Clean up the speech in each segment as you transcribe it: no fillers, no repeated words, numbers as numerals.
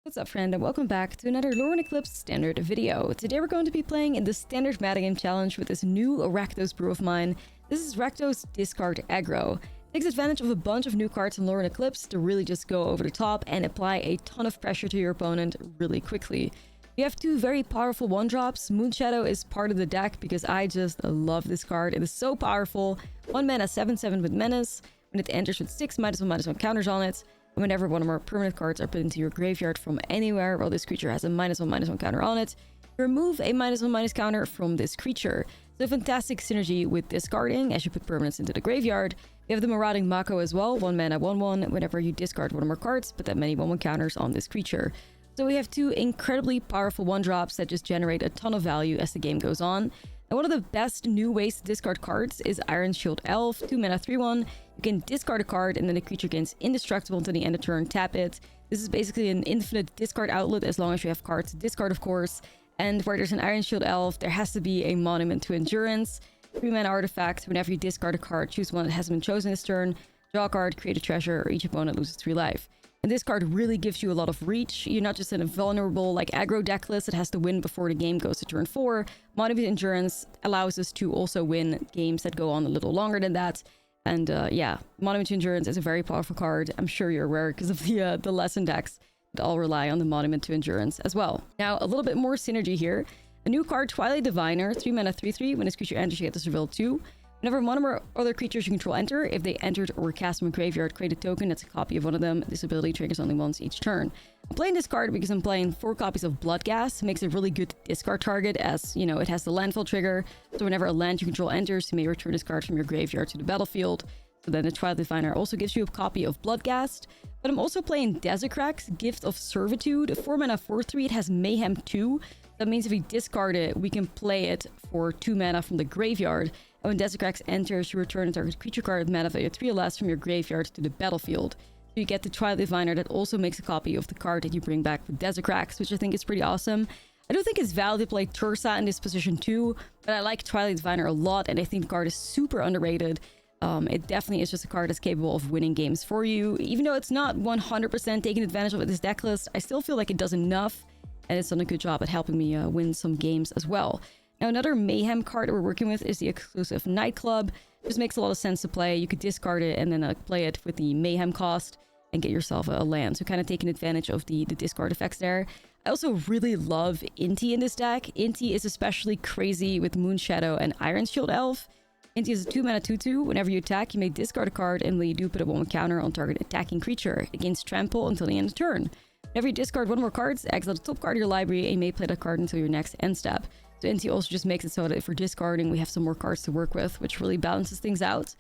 What's up, friend, and welcome back to another Lorwyn Eclipse standard video. Today we're going to be playing in the standard metagame challenge with this new RAKDOS brew of mine. This is RAKDOS Discard Aggro. It takes advantage of a bunch of new cards in Lorwyn Eclipse to really just go over the top and apply a ton of pressure to your opponent really quickly. You have two very powerful one-drops. Moonshadow is part of the deck because I just love this card. It is so powerful. 1 mana 7/7 with menace. When it enters with 6 -1/-1 counters on it. Whenever one or more permanent cards are put into your graveyard from anywhere while this creature has a -1/-1 counter on it, remove a -1/- counter from this creature. So fantastic synergy with discarding as you put permanents into the graveyard. You have the Marauding Mako as well, 1 mana 1/1. Whenever you discard one or more cards, put that many 1/1 counters on this creature. So we have two incredibly powerful one-drops that just generate a ton of value as the game goes on. And one of the best new ways to discard cards is Ashlizzlle Elf, 2 mana 3/1. You can discard a card and then the creature gains indestructible until the end of turn, tap it. This is basically an infinite discard outlet as long as you have cards to discard, of course. And where there's an Ashlizzlle Elf, there has to be a Monument to Endurance. 3 mana artifact. Whenever you discard a card, choose one that hasn't been chosen this turn. Draw a card, create a treasure, or each opponent loses 3 life. And this card really gives you a lot of reach. You're not just in a vulnerable like aggro deck list that has to win before the game goes to turn 4. Monument to Endurance allows us to also win games that go on a little longer than that. And yeah, Monument to Endurance is a very powerful card. I'm sure you're aware because of the lesson decks that all rely on the Monument to Endurance as well. Now, a little bit more synergy here. A new card, Twilight Diviner, 3 mana 3/3. When this creature enters, you get to surveil 2. Whenever one or more other creatures you control enter, if they entered or were cast from a graveyard, create a token that's a copy of one of them. This ability triggers only once each turn. I'm playing this card because I'm playing 4 copies of Bloodghast. It makes a really good discard target as, you know, it has the landfall trigger. So whenever a land you control enters, you may return this card from your graveyard to the battlefield. So then the Twilight Diviner also gives you a copy of Bloodghast. But I'm also playing Desecrax, Gift of Servitude. 4 mana 4/3. It has Mayhem 2. That means if we discard it, we can play it for 2 mana from the graveyard. And when Desecrax enters, you return a target creature card with mana value 3 or less from your graveyard to the battlefield. So you get the Twilight Diviner that also makes a copy of the card that you bring back with Desecrax, which I think is pretty awesome. I do think it's valid to play Tursa in this position too, but I like Twilight Diviner a lot, and I think the card is super underrated. It definitely is just a card that's capable of winning games for you. Even though it's not 100% taking advantage of this deck list, I still feel like it does enough, and it's done a good job at helping me win some games as well. Now, another Mayhem card that we're working with is the exclusive Nightclub. Just makes a lot of sense to play. You could discard it and then play it with the Mayhem cost and get yourself a land. So kind of taking advantage of the discard effects there. I also really love Inti in this deck. Inti is especially crazy with Moonshadow and Ashlizzlle Elf. Inti is a 2 mana 2/2. Whenever you attack, you may discard a card, and when you do, put a 1 counter on target attacking creature. It gains trample until the end of turn. Whenever you discard one more cards, exile the top card of your library, and you may play that card until your next end step. So Inti also just makes it so that if we're discarding, we have some more cards to work with, which really balances things out.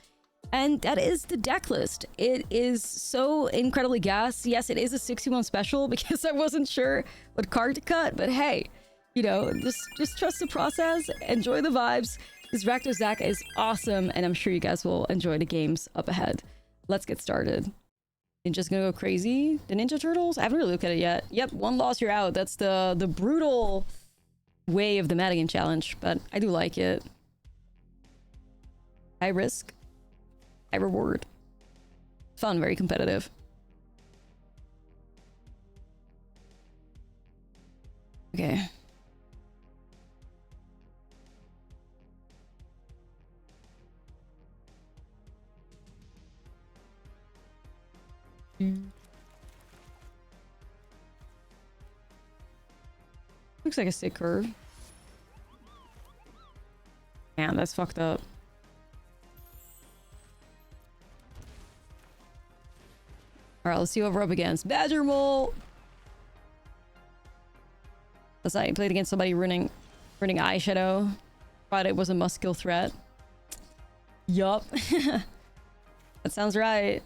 And that is the deck list. It is so incredibly gas. Yes, it is a 61 special because I wasn't sure what card to cut, but hey, you know, just trust the process, enjoy the vibes. This RAKDOS deck is awesome, and I'm sure you guys will enjoy the games up ahead. Let's get started. Ninja's gonna go crazy. The Ninja Turtles? I haven't really looked at it yet. Yep, 1 loss, you're out. That's the brutal way of the metagame challenge, but I do like it. High risk, high reward. Fun, very competitive. Okay. Looks like a sick curve. Man, that's fucked up. Alright, let's see what we're up against. Badger Mole! That's not, you played against somebody running eyeshadow. Thought it was a must-kill threat. Yup. That sounds right.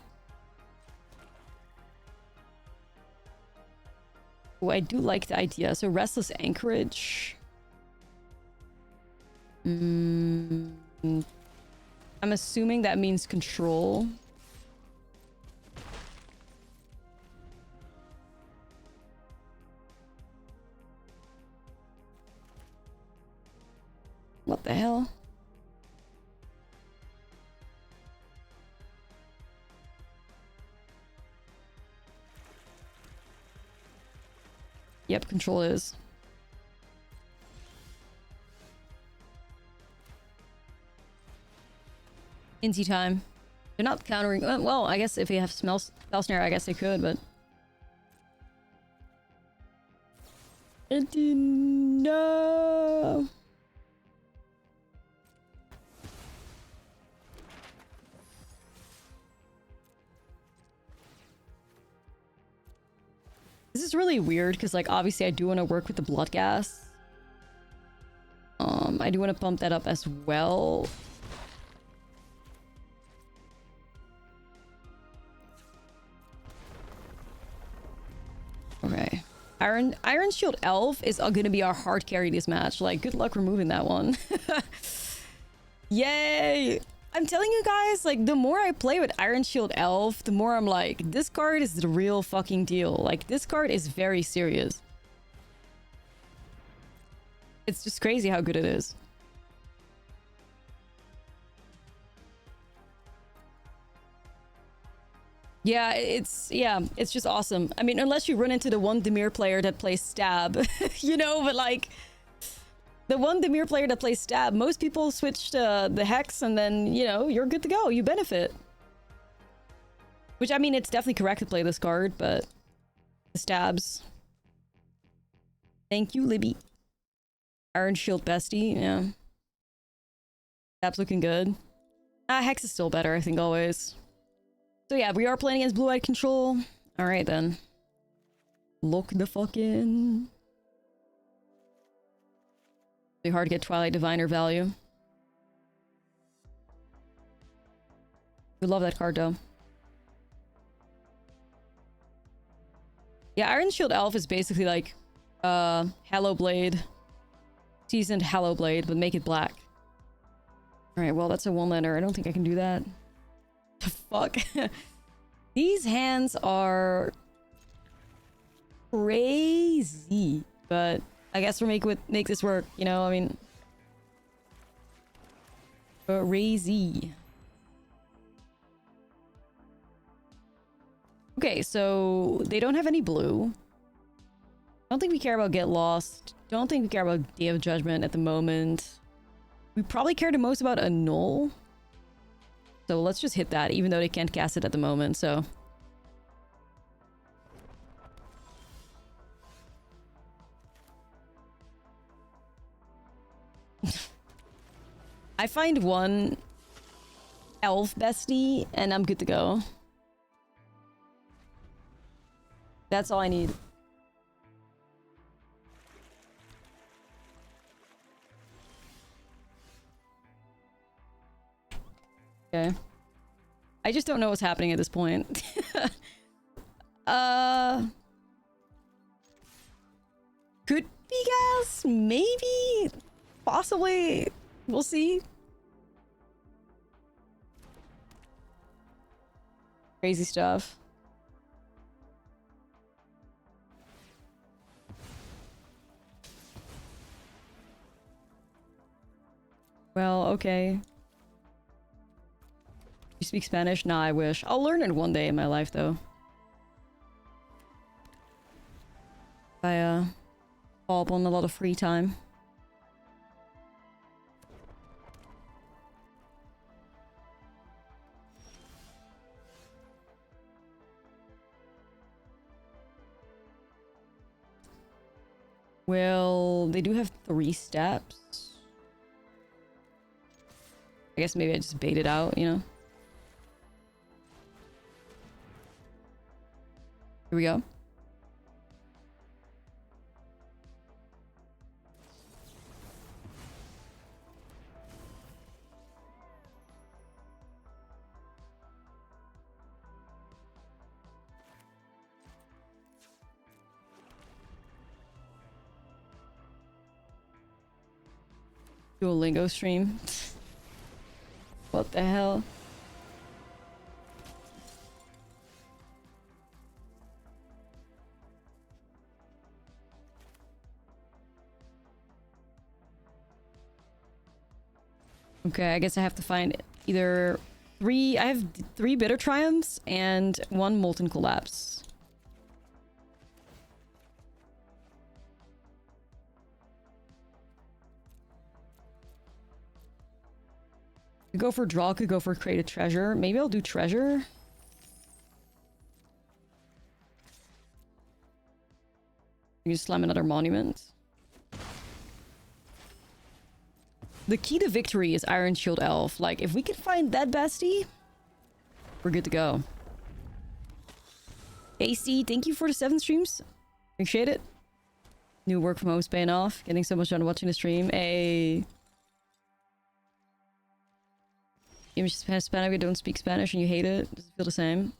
Oh, I do like the idea. So Restless Anchorage. I'm assuming that means control. What the hell? Yep, control is. Inty time. They're not countering... Well, I guess if you have spell snare, I guess they could, but... Inty, no! This is really weird, because, like, obviously I do want to work with the blood gas. I do want to pump that up as well. Okay. Iron Shield Elf is going to be our hard carry this match. Like, good luck removing that one. Yay! I'm telling you guys, like, the more I play with Iron Shield Elf, the more I'm like, this card is the real fucking deal. Like, this card is very serious. It's just crazy how good it is. Yeah, it's just awesome. I mean, unless you run into the one Dimir player that plays Stab, you know, but like... The one Dimir player that plays Stab, most people switch to the Hex and then, you know, you're good to go. You benefit. Which, I mean, it's definitely correct to play this card, but... The Stabs. Thank you, Libby. Iron Shield Bestie, yeah. Stab's looking good. Hex is still better, I think, always. So yeah, we are playing against Blue-Eyed Control. Alright then. Look the fuck in. Really hard to get Twilight Diviner value. We love that card though. Yeah, Iron Shield Elf is basically like Hallow Blade. Seasoned Hallow Blade, but make it black. Alright, well that's a one-lander. I don't think I can do that. The fuck? These hands are crazy, but I guess we'll make this work, you know, I mean... Crazy. Okay, so they don't have any blue. Don't think we care about Get Lost. Don't think we care about Day of Judgment at the moment. We probably care the most about Annul. So let's just hit that, even though they can't cast it at the moment, so... I find one elf bestie, and I'm good to go. That's all I need. Okay. I just don't know what's happening at this point. Could be gas? Maybe? Possibly? We'll see. Crazy stuff. Well, okay. You speak Spanish? Nah, I wish. I'll learn it one day in my life, though. I, fall upon a lot of free time. Well, they do have 3 steps. I guess maybe I just bait it out, you know? Here we go. Duolingo stream. What the hell? Okay, I guess I have to find either 3... I have 3 Bitter Triumphs and 1 Molten Collapse. Could go for draw, could go for create a treasure. Maybe I'll do treasure. You just slam another monument. The key to victory is Iron Shield Elf. Like, if we can find that bestie, we're good to go. AC, thank you for the 7 streams. Appreciate it. New work from home is paying off. Getting so much done watching the stream. You Hispanic, I don't speak Spanish and you hate it. Does it feel the same?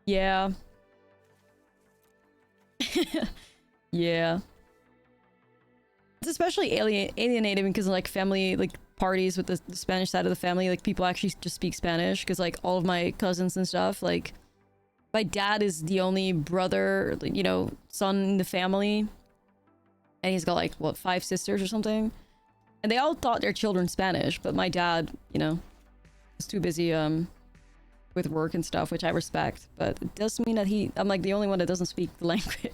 Yeah. Yeah. It's especially alienating because like family, like parties with the Spanish side of the family, like people actually just speak Spanish because like all of my cousins and stuff, like my dad is the only brother, you know, son in the family. And he's got like, what, 5 sisters or something? And they all taught their children Spanish, but my dad, you know, is too busy with work and stuff, which I respect. But it does mean that I'm like the only one that doesn't speak the language.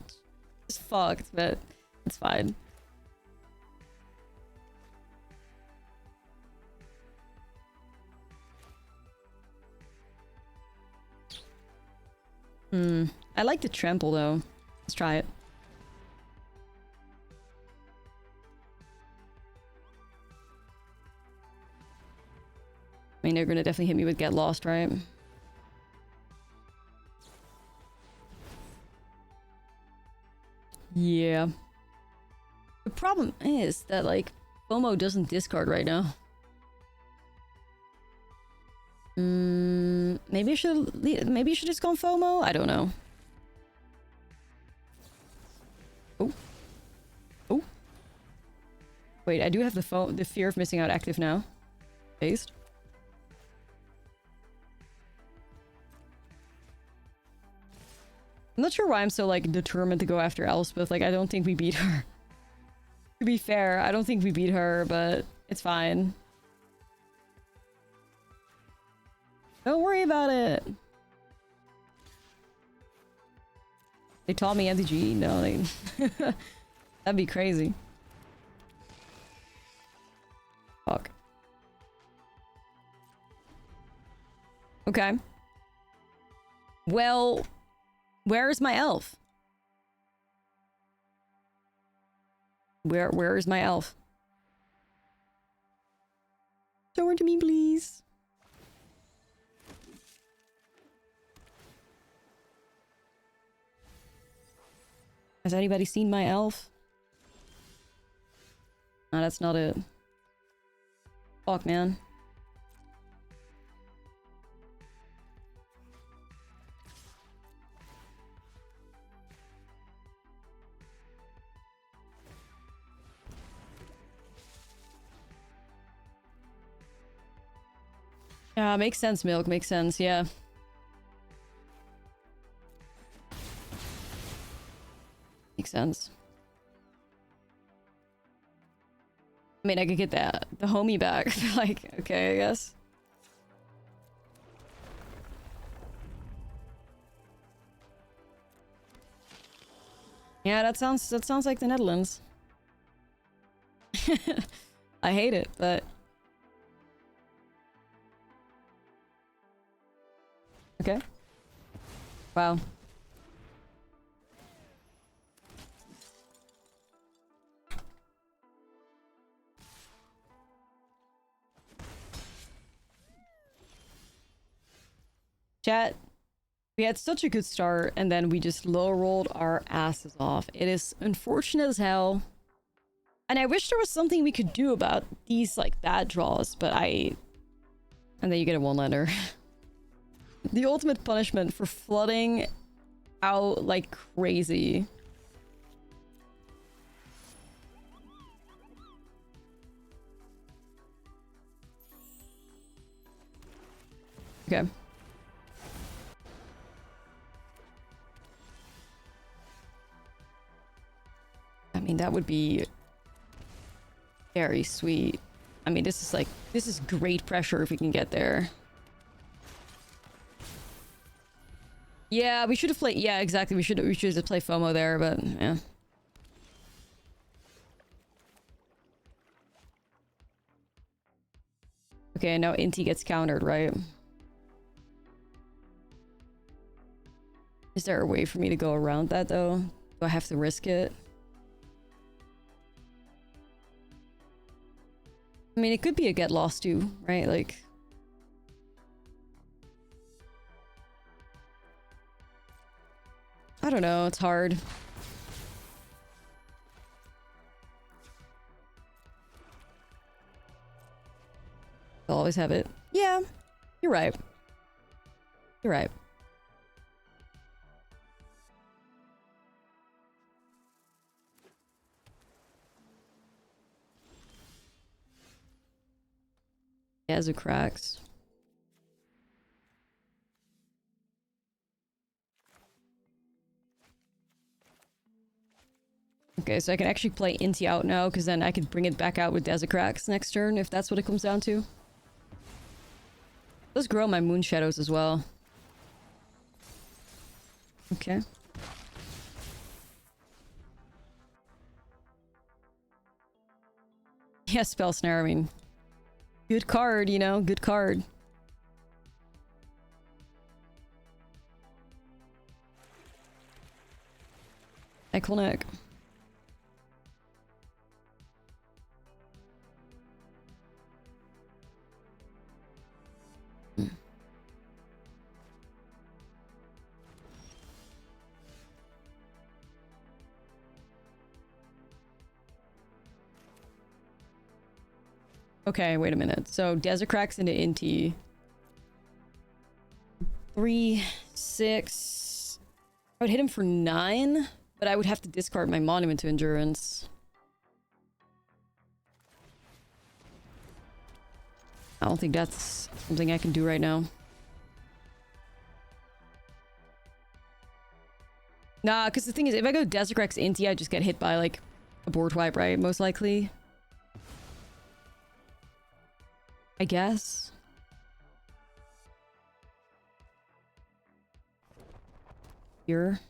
It's fucked, but it's fine. I like the trample though. Let's try it. I mean, they're gonna definitely hit me with Get Lost, right? Yeah. The problem is that, like, FOMO doesn't discard right now. Maybe I should just go FOMO? I don't know. Oh. Oh. Wait, I do have the fear of missing out active now. Based. I'm not sure why I'm so, like, determined to go after Elspeth. Like, I don't think we beat her. To be fair, I don't think we beat her, but it's fine. Don't worry about it. They taught me MTG? No, they... That'd be crazy. Fuck. Okay. Well... Where is my elf? Where is my elf? Show her to me, please. Has anybody seen my elf? No, that's not it. Fuck, man. Yeah, makes sense, Milk. Makes sense, yeah. Makes sense. I mean, I could get the homie back. Like, okay, I guess. Yeah, that sounds like the Netherlands. I hate it, but... Okay. Wow. Chat, we had such a good start and then we just low rolled our asses off. It is unfortunate as hell. And I wish there was something we could do about these like bad draws, but and then you get a one-lander. The ultimate punishment for flooding out like crazy. Okay. I mean, that would be very sweet. I mean, this is great pressure if we can get there. Yeah, we should have played. Yeah, exactly. We should have played FOMO there, but yeah. Okay, now Inti gets countered, right? Is there a way for me to go around that, though? Do I have to risk it? I mean, it could be a get lost too, right? Like... I don't know, it's hard. I'll always have it. Yeah, you're right. You're right. Yeah, it cracks. Okay, so I can actually play Inti out now, because then I can bring it back out with Desicrax next turn, if that's what it comes down to. Let's grow my Moon Shadows as well. Okay. Yeah, Spell Snare, I mean... Good card, you know? Good card. Iconic. Okay, wait a minute. So, Desicrax into Inti. 3, 6... I would hit him for 9, but I would have to discard my Monument to Endurance. I don't think that's something I can do right now. Nah, because the thing is, if I go Desicrax Inti, I just get hit by, like, a board wipe, right? Most likely. I guess. Here.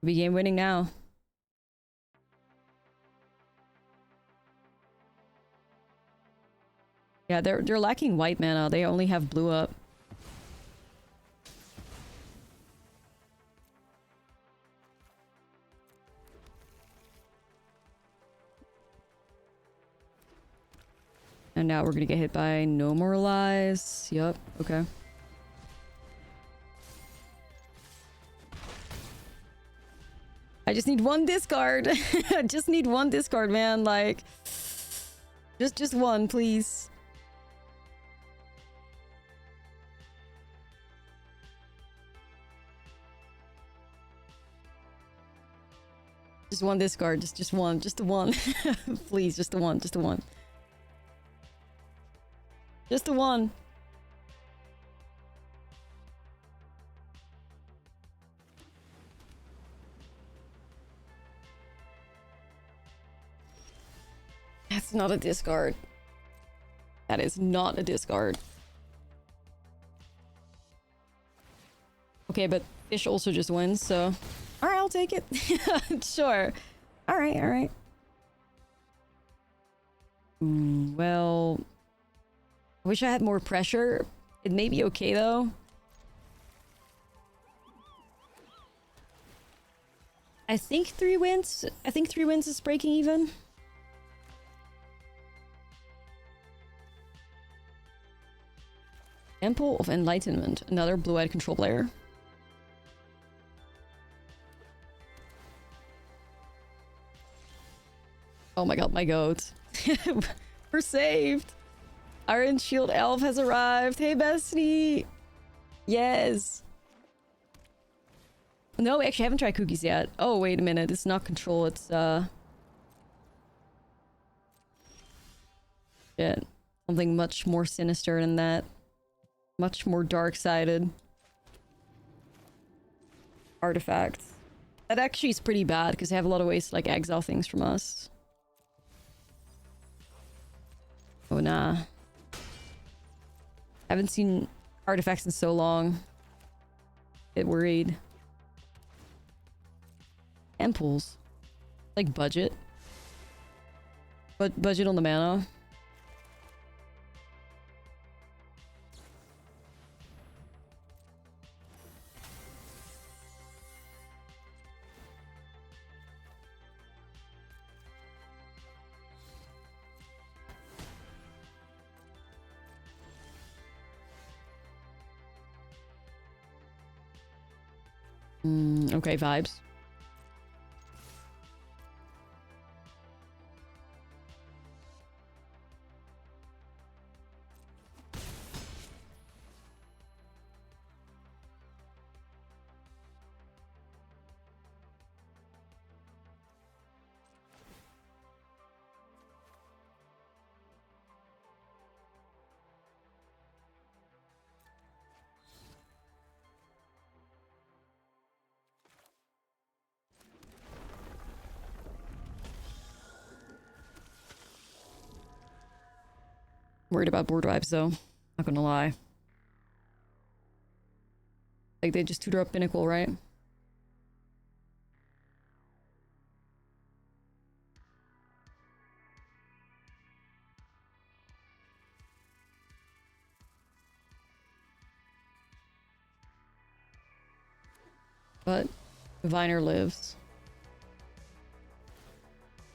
Be game winning now. Yeah, they're lacking white mana. They only have blue up. And now we're gonna get hit by No Moralize. Yup, okay. I just need one discard. I just need one discard, man. Like, just one, please. Just one discard. Just one. Just the one. Please, just the one. Just the one. Just the one. That's not a discard. That is not a discard. Okay, but fish also just wins, so... Alright, I'll take it. Sure. Alright, alright. Well... I wish I had more pressure. It may be okay, though. I think 3 wins. I think 3 wins is breaking even. Temple of Enlightenment. Another blue-eyed control player. Oh my god, my goat. We're saved. Iron Shield Elf has arrived. Hey, bestie. Yes. No, actually, I haven't tried cookies yet. Oh, wait a minute. It's not control. It's, shit. Something much more sinister than that. Much more dark-sided. Artifacts. That actually is pretty bad, because they have a lot of ways to, like, exile things from us. Oh, nah. Haven't seen artifacts in so long. Get worried. Temples. Like budget. But budget on the mana. Okay, vibes. Worried about board vibes though. Not gonna lie. Like they just tutor up Pinnacle, right? But Viner lives.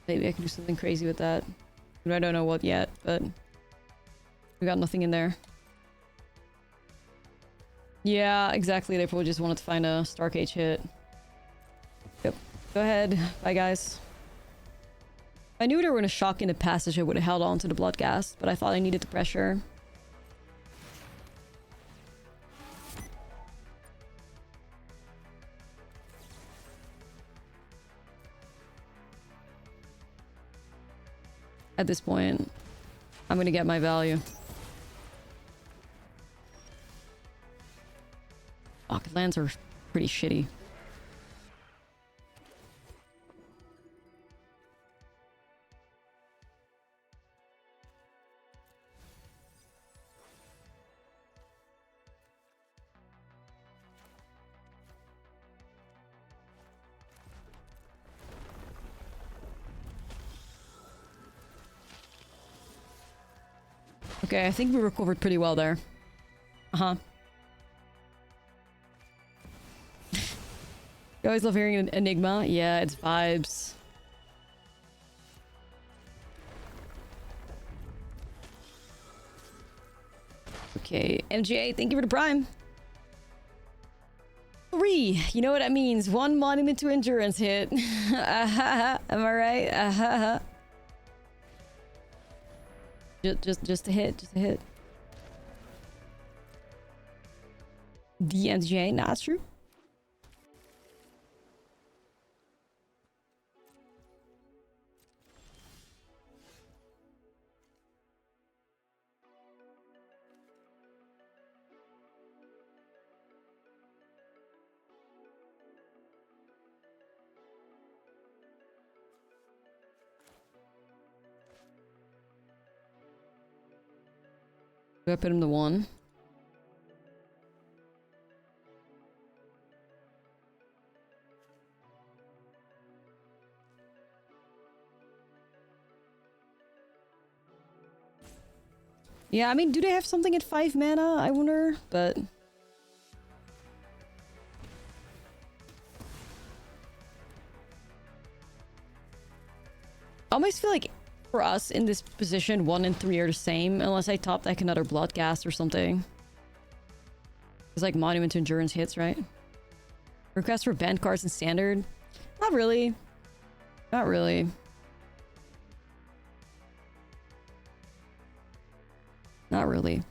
Maybe I can do something crazy with that. I don't know what yet, but we got nothing in there. Yeah, exactly. They probably just wanted to find a Stark Age hit. Yep. Go ahead. Bye, guys. I knew they were going to shock in the passage. I would have held on to the Bloodghast, but I thought I needed the pressure. At this point, I'm going to get my value. Fuck, lands are pretty shitty. Okay, I think we recovered pretty well there. Uh-huh. You always love hearing an Enigma. Yeah, it's vibes. Okay, MGA, thank you for the prime. 3. You know what that means. 1 monument to endurance hit. Am I right? Just a hit. Just a hit. The MGA, nah, it's true. Do I put him to 1? Yeah, I mean, do they have something at 5 mana? I wonder, but... I almost feel like for us in this position, 1 and 3 are the same, unless I top deck another Bloodghast or something. It's like Monument to Endurance hits, right? Request for banned cards in Standard? Not really. Not really. Not really.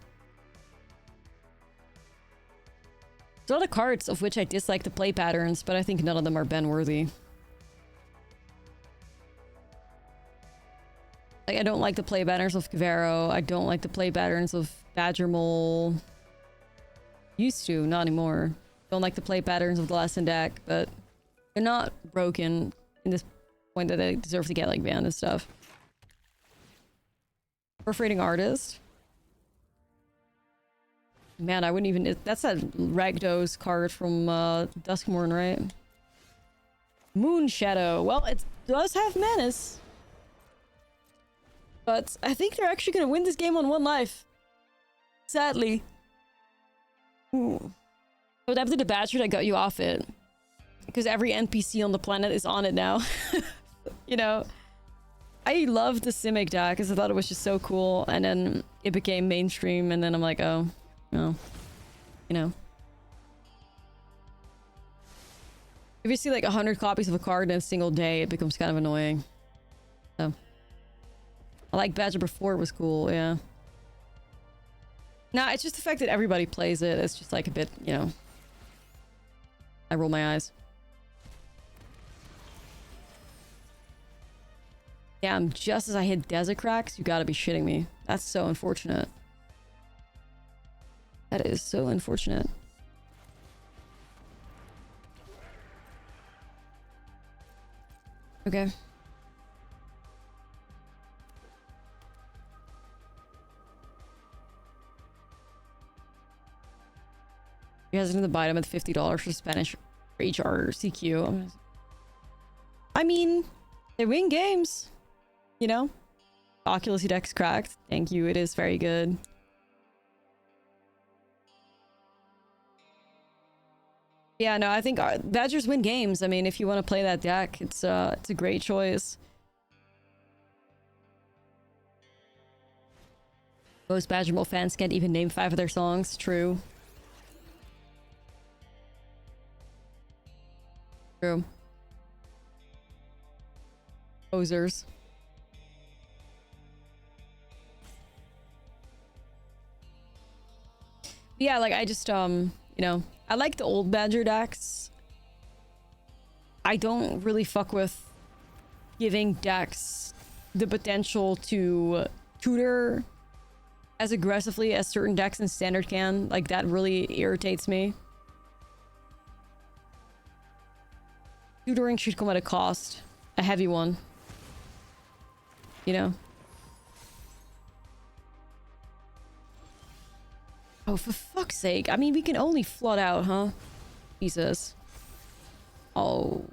There's a lot of cards of which I dislike the play patterns, but I think none of them are ban-worthy. Like, I don't like the play patterns of Kavero. I don't like the play patterns of Badger Mole. Used to, not anymore. Don't like the play patterns of Glass and Deck, but they're not broken in this point that they deserve to get like banned and stuff. Perforating Artist. Man, I wouldn't even... That's that RAKDOS card from Duskmourn, right? Moon Shadow. Well, it does have menace. But I think they're actually gonna win this game on 1 life. Sadly. Ooh. But after the Badger that got you off it. Because every NPC on the planet is on it now. You know? I loved the Simic deck because I thought it was just so cool. And then it became mainstream and then I'm like, oh, no. You know. If you see like 100 copies of a card in a single day, it becomes kind of annoying. So. I like Badger before it was cool, yeah. Nah, it's just the fact that everybody plays it. It's just like a bit, you know. I roll my eyes. Damn, just as I hit Desert Cracks, you gotta be shitting me. That's so unfortunate. That is so unfortunate. Okay. You guys are gonna buy them at $50 for Spanish for each RCQ. I mean, they win games. You know? Oculus deck's cracked. Thank you, it is very good. Yeah, no, I think Badgers win games. I mean, if you want to play that deck, it's a great choice. Most Badger Bowl fans can't even name 5 of their songs. True. True. Posers. Yeah, like I just you know, I like the old Badger decks. I don't really fuck with giving decks the potential to tutor as aggressively as certain decks in Standard can. Like, that really irritates me. Tutoring should come at a cost. A heavy one. You know? Oh, for fuck's sake. I mean, we can only flood out, huh? Jesus. Oh.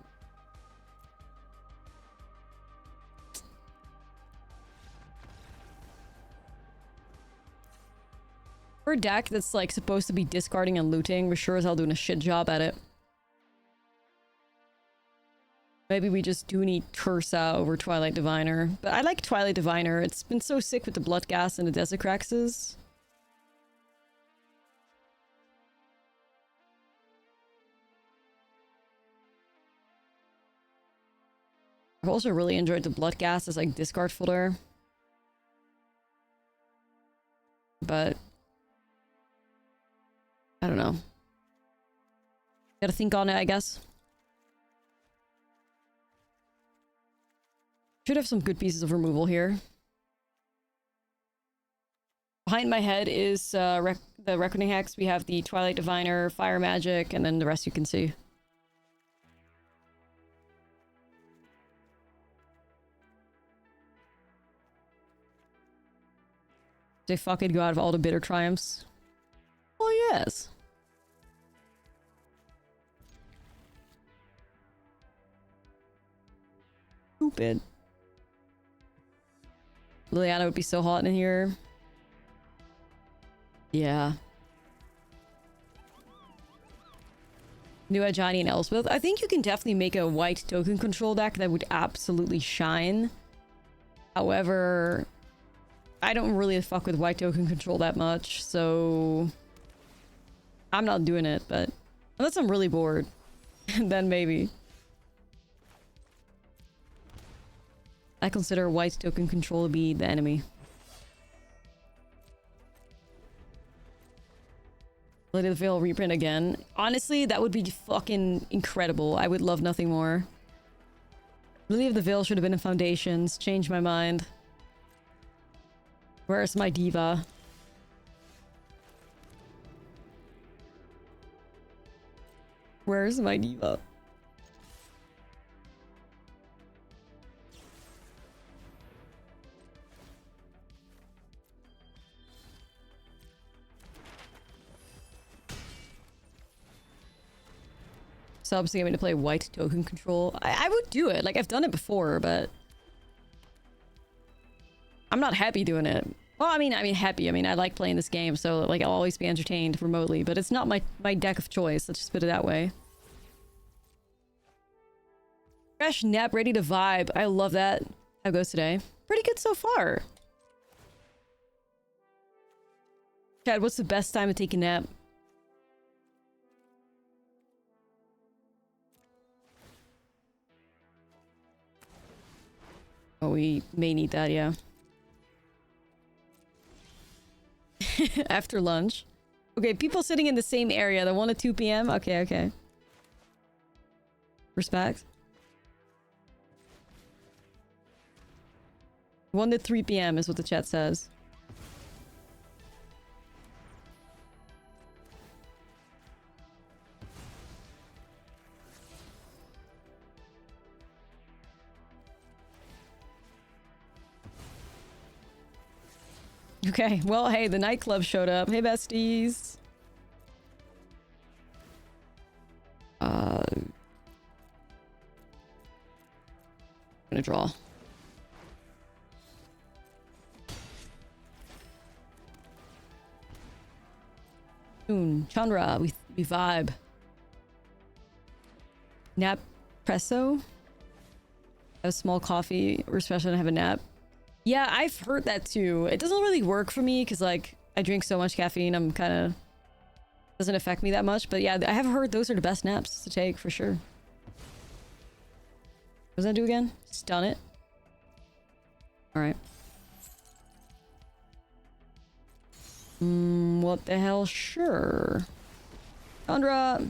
For a deck that's, like, supposed to be discarding and looting, we're sure as hell doing a shit job at it. Maybe we just do need Cursa over Twilight Diviner. But I like Twilight Diviner. It's been so sick with the Bloodghast and the Desecraxes. I've also really enjoyed the Bloodghast as, like, discard fodder. But I don't know. Gotta think on it, I guess. Should have some good pieces of removal here. Behind my head is the Reckoning Hex. We have the Twilight Diviner, Fire Magic, and then the rest you can see. They fucking go out of all the bitter triumphs. Oh yes. Stupid. Liliana would be so hot in here. Yeah. New Ajani and Elspeth. I think you can definitely make a white token control deck that would absolutely shine. However, I don't really fuck with white token control that much, so I'm not doing it, but unless I'm really bored, then maybe. I consider white token control to be the enemy. Lady of the Veil reprint again. Honestly, that would be fucking incredible. I would love nothing more. Lily of the Veil should have been in Foundations. Changed my mind. Where's my diva? Where's my diva? subs to get me to play white token control. I would do it. Like, I've done it before, but I'm not happy doing it. Well, I mean happy. I mean, I like playing this game, so like I'll always be entertained remotely, but it's not my deck of choice. Let's just put it that way. Fresh nap, ready to vibe. I love that. How goes today? Pretty good so far. Chad, what's the best time to take a nap? Oh, we may need that, yeah. After lunch. Okay, people sitting in the same area, the 1 to 2 p.m. Okay, okay. Respect. 1 to 3 p.m. is what the chat says. Okay, well, hey, the nightclub showed up. Hey, besties. I'm gonna draw. Chandra, we vibe. Nap presso. Have a small coffee, or especially have a nap. Yeah, I've heard that too. It doesn't really work for me because like I drink so much caffeine, I'm kind of doesn't affect me that much. But yeah, I have heard those are the best naps to take for sure. What does that do again? Stun it. All right. What the hell? Sure. Chandra.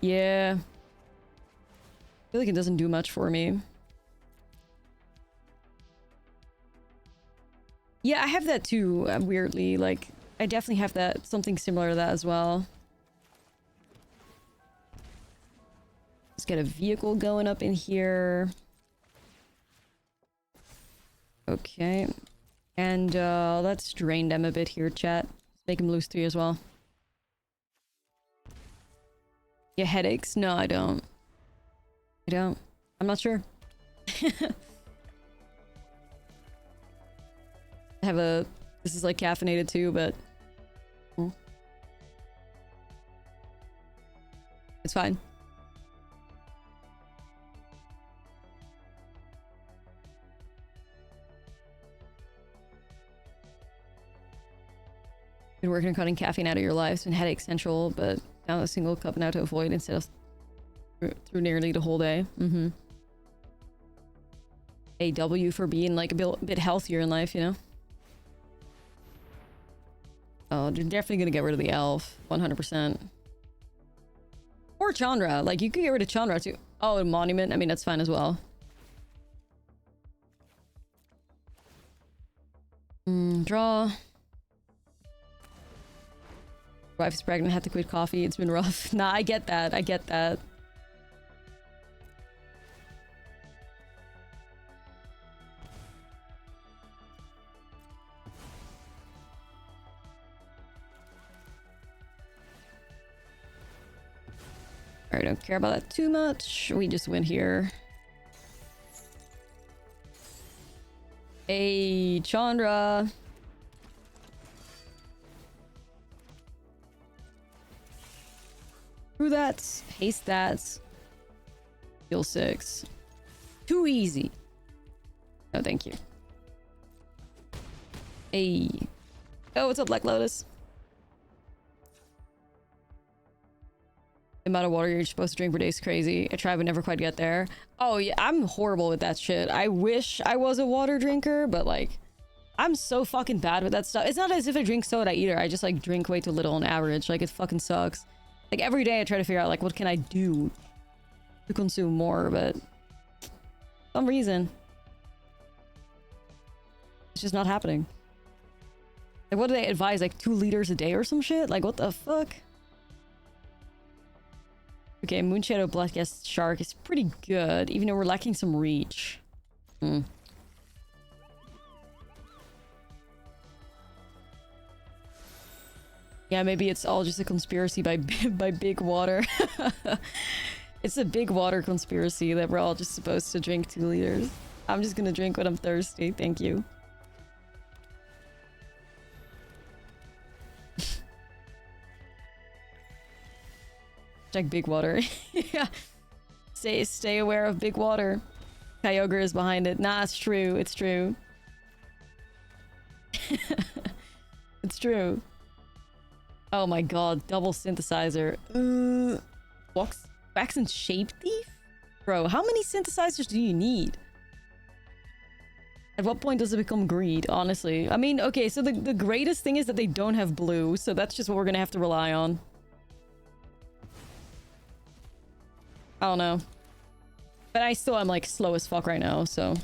Yeah. I feel like it doesn't do much for me. Yeah, I have that too, weirdly. Like, I definitely have that, something similar to that as well. Let's get a vehicle going up in here. Okay. And let's drain them a bit here, chat. Let's make them lose 3 as well. Yeah, headaches? No, I don't. I don't. I'm not sure. I have a... This is like caffeinated too, but... It's fine. Been working on cutting caffeine out of your life. It's been headache central, but now a single cup now to avoid instead of through nearly the whole day. AW for being like a bit healthier in life, you know? Oh, they're definitely gonna get rid of the elf. 100%. Or Chandra. Like, you could get rid of Chandra too. Oh, a monument. I mean, that's fine as well. Draw. Wife is pregnant, had to quit coffee. It's been rough. Nah, I get that. I get that. Alright, don't care about that too much. We just win here. Hey, Chandra. Through that. Haste that. Heal 6. Too easy. No, thank you. Hey. Oh, what's up, Black Lotus? The amount of water you're supposed to drink per day is crazy. I try but never quite get there. Oh yeah, I'm horrible with that shit. I wish I was a water drinker, but like, I'm so fucking bad with that stuff. It's not as if I drink soda either. I just like drink way too little on average. Like, it fucking sucks. Like, every day I try to figure out like, what can I do to consume more, but for some reason it's just not happening. Like, what do they advise? Like 2 liters a day or some shit? Like, what the fuck? Okay, Moonshadow Bloodcast Shark is pretty good, even though we're lacking some reach. Yeah, maybe it's all just a conspiracy by by Big Water. It's a Big Water conspiracy that we're all just supposed to drink 2 liters. I'm just gonna drink when I'm thirsty, thank you. Check Big Water. Yeah. Stay aware of Big Water. Kyogre is behind it. Nah, it's true. It's true. It's true. Oh my god, double synthesizer. Wax and Shape Thief? Bro, how many synthesizers do you need? At what point does it become greed, honestly? I mean, okay, so the greatest thing is that they don't have blue, so that's just what we're gonna have to rely on. I don't know. But I still am, like, slow as fuck right now, so...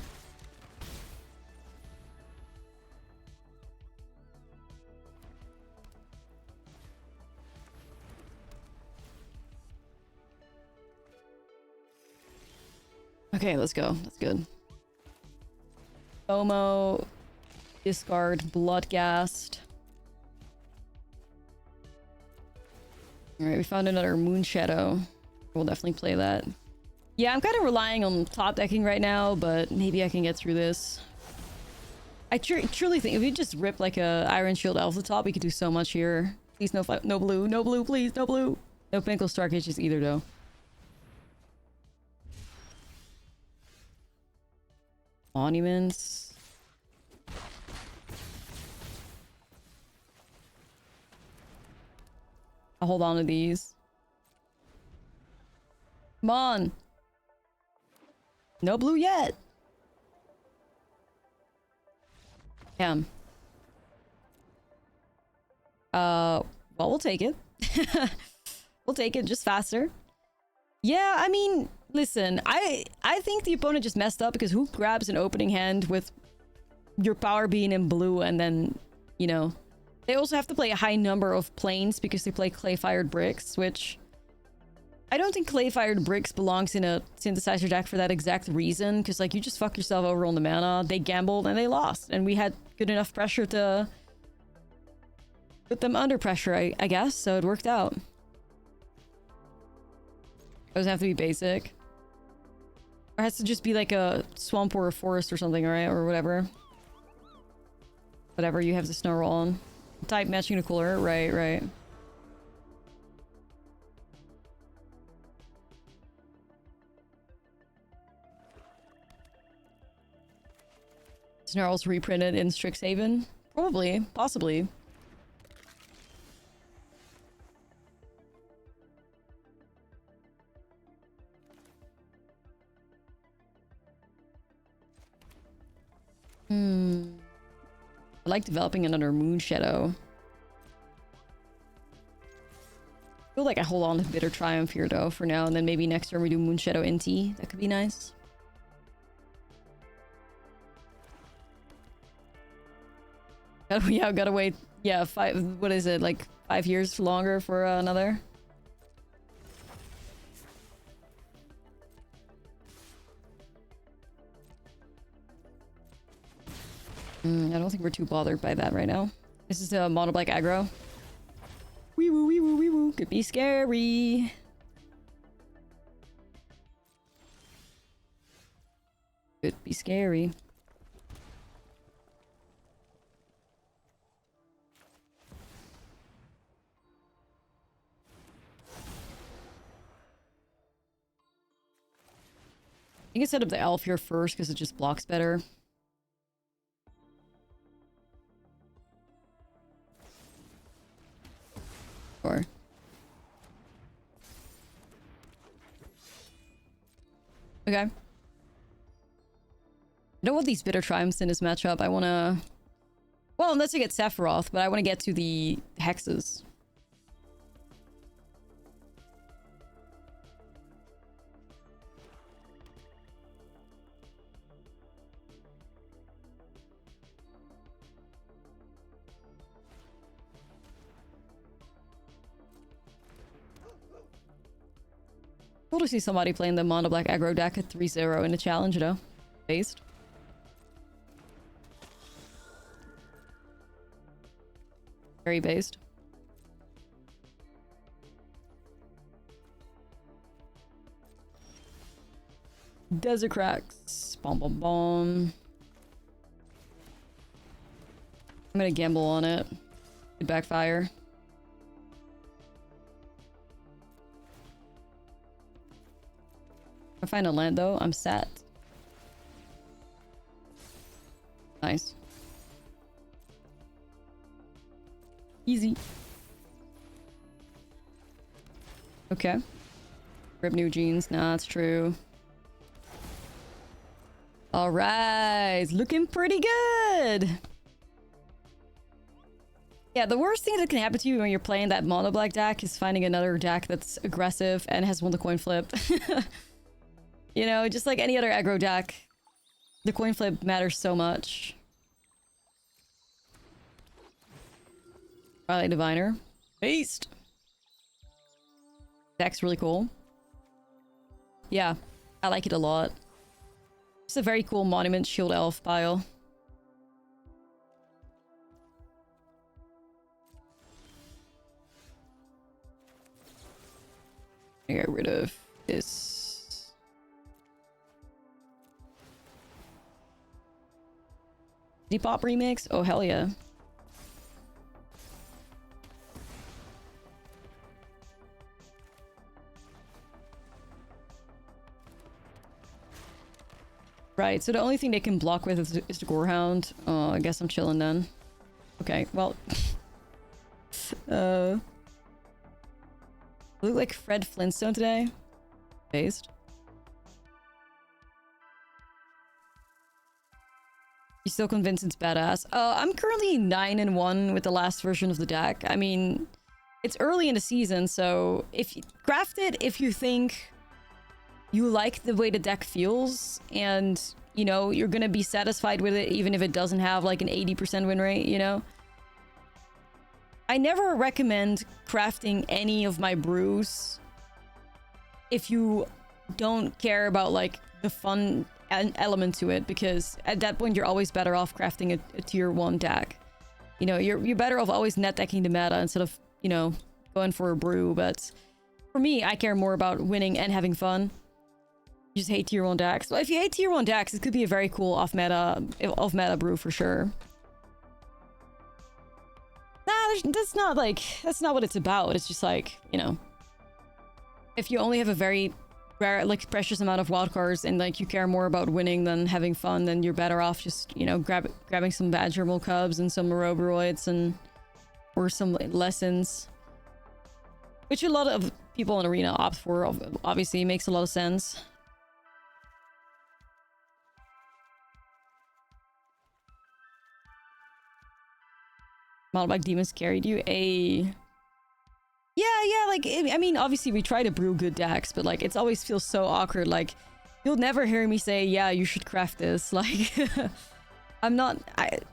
Okay, let's go. That's good. FOMO. Discard. Bloodghast. Alright, we found another Moonshadow. We'll definitely play that. Yeah, I'm kind of relying on top decking right now, but maybe I can get through this. I truly think if we just rip like a Iron Shield Elf at the top, we could do so much here. Please no no blue. No blue, please. No blue. No Pinnacle Stark Hitches either, though. Monuments. I'll hold on to these. Come on. No blue yet. Damn. Well, we'll take it. We'll take it just faster. Yeah, I mean, listen, I think the opponent just messed up because who grabs an opening hand with your power being in blue and then, you know, they also have to play a high number of planes because they play clay-fired bricks, which I don't think clay-fired bricks belongs in a synthesizer deck for that exact reason, because like you just fuck yourself over on the mana. They gambled and they lost, and we had good enough pressure to put them under pressure, I guess, so it worked out. Doesn't have to be basic. Or it has to just be like a swamp or a forest or something, right? Or whatever. Whatever you have the snow roll on. Type matching the cooler, right, right. Snarls reprinted in Strixhaven? Probably, possibly. I like developing another Moonshadow. I feel like I hold on to Bitter Triumph here though for now, and then maybe next turn we do Moonshadow NT. That could be nice. Yeah, gotta wait. Yeah, what is it, like 5 years longer for another? I don't think we're too bothered by that right now. This is a mono black aggro. Wee woo, wee woo, wee woo. Could be scary. Could be scary. I think I set up the elf here first because it just blocks better. Sure. Okay. I don't want these Bitter Triumphs in this matchup. I want to... Well, unless I get Sephiroth, but I want to get to the hexes. Cool to see somebody playing the mono black aggro deck at 3-0 in a challenge, you know? Based. Very based. Desert Cracks. Bom bom bom. I'm gonna gamble on it. Could backfire. If I find a land though, I'm set. Nice. Easy. Okay. Rip new jeans. Nah, that's true. Alright. Looking pretty good. Yeah, the worst thing that can happen to you when you're playing that mono black deck is finding another deck that's aggressive and has won the coin flip. You know, just like any other aggro deck, the coin flip matters so much. Twilight Diviner. Beast! Deck's really cool. Yeah, I like it a lot. It's a very cool Monument Shield Elf pile. I get rid of this. Depop remix? Oh, hell yeah. Right, so the only thing they can block with is the Gorehound. Oh, I guess I'm chilling then. Okay, well... Look like Fred Flintstone today. Based. You still convinced it's badass? I'm currently 9-1 with the last version of the deck. I mean, it's early in the season, so if you craft it, if you think you like the way the deck feels, and, you know, you're gonna be satisfied with it even if it doesn't have like an 80% win rate, you know? I never recommend crafting any of my brews if you don't care about like the fun element to it, because at that point you're always better off crafting a tier 1 deck. You know, you're better off always net decking the meta instead of, you know, going for a brew. But for me, I care more about winning and having fun. You just hate tier 1 decks. Well, if you hate tier 1 decks, it could be a very cool off meta brew for sure. Nah, that's not what it's about. It's just like, you know, if you only have a very rare, like, precious amount of wildcards and like you care more about winning than having fun, then you're better off just, you know, grabbing some Badgerable Cubs and some Moroboroids and or some lessons, which a lot of people in Arena opt for. Obviously, makes a lot of sense. Mountain Demons carried you a... Yeah, like, I mean, obviously we try to brew good decks, but like, it always feels so awkward. Like, you'll never hear me say, yeah, you should craft this. Like, I'm not,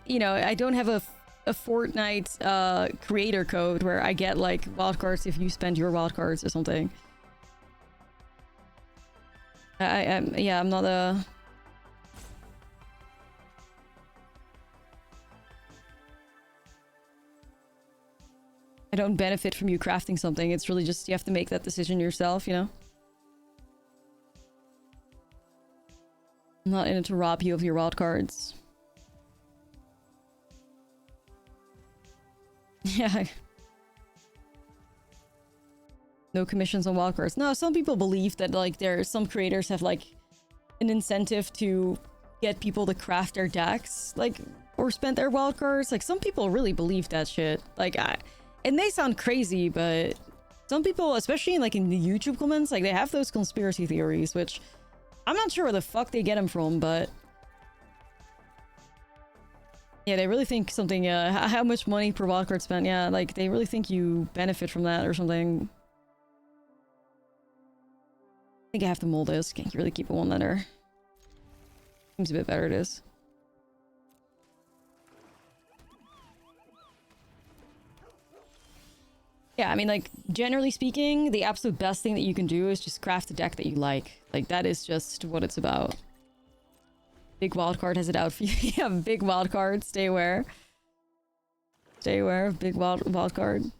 you know, I don't have a Fortnite creator code where I get like wildcards if you spend your wildcards or something. Yeah, I'm not a... I don't benefit from you crafting something. It's really just you have to make that decision yourself, you know? I'm not in it to rob you of your wild cards. Yeah. No commissions on wild cards. No, some people believe that like some creators have like an incentive to get people to craft their decks, like, or spend their wild cards. Like, some people really believe that shit. Like, it may sound crazy, but some people, especially in, like, in the YouTube comments, like, they have those conspiracy theories, which I'm not sure where the fuck they get them from, but yeah, they really think something, how much money per wildcard spent, yeah, like, they really think you benefit from that or something. I think I have to mold this. Can't really keep it one letter. Seems a bit better, it is. Yeah, I mean, like, generally speaking, the absolute best thing that you can do is just craft a deck that you like. Like, that is just what it's about. Big wildcard has it out for you. Yeah, big wildcard. Stay aware. Stay aware of big wildcard.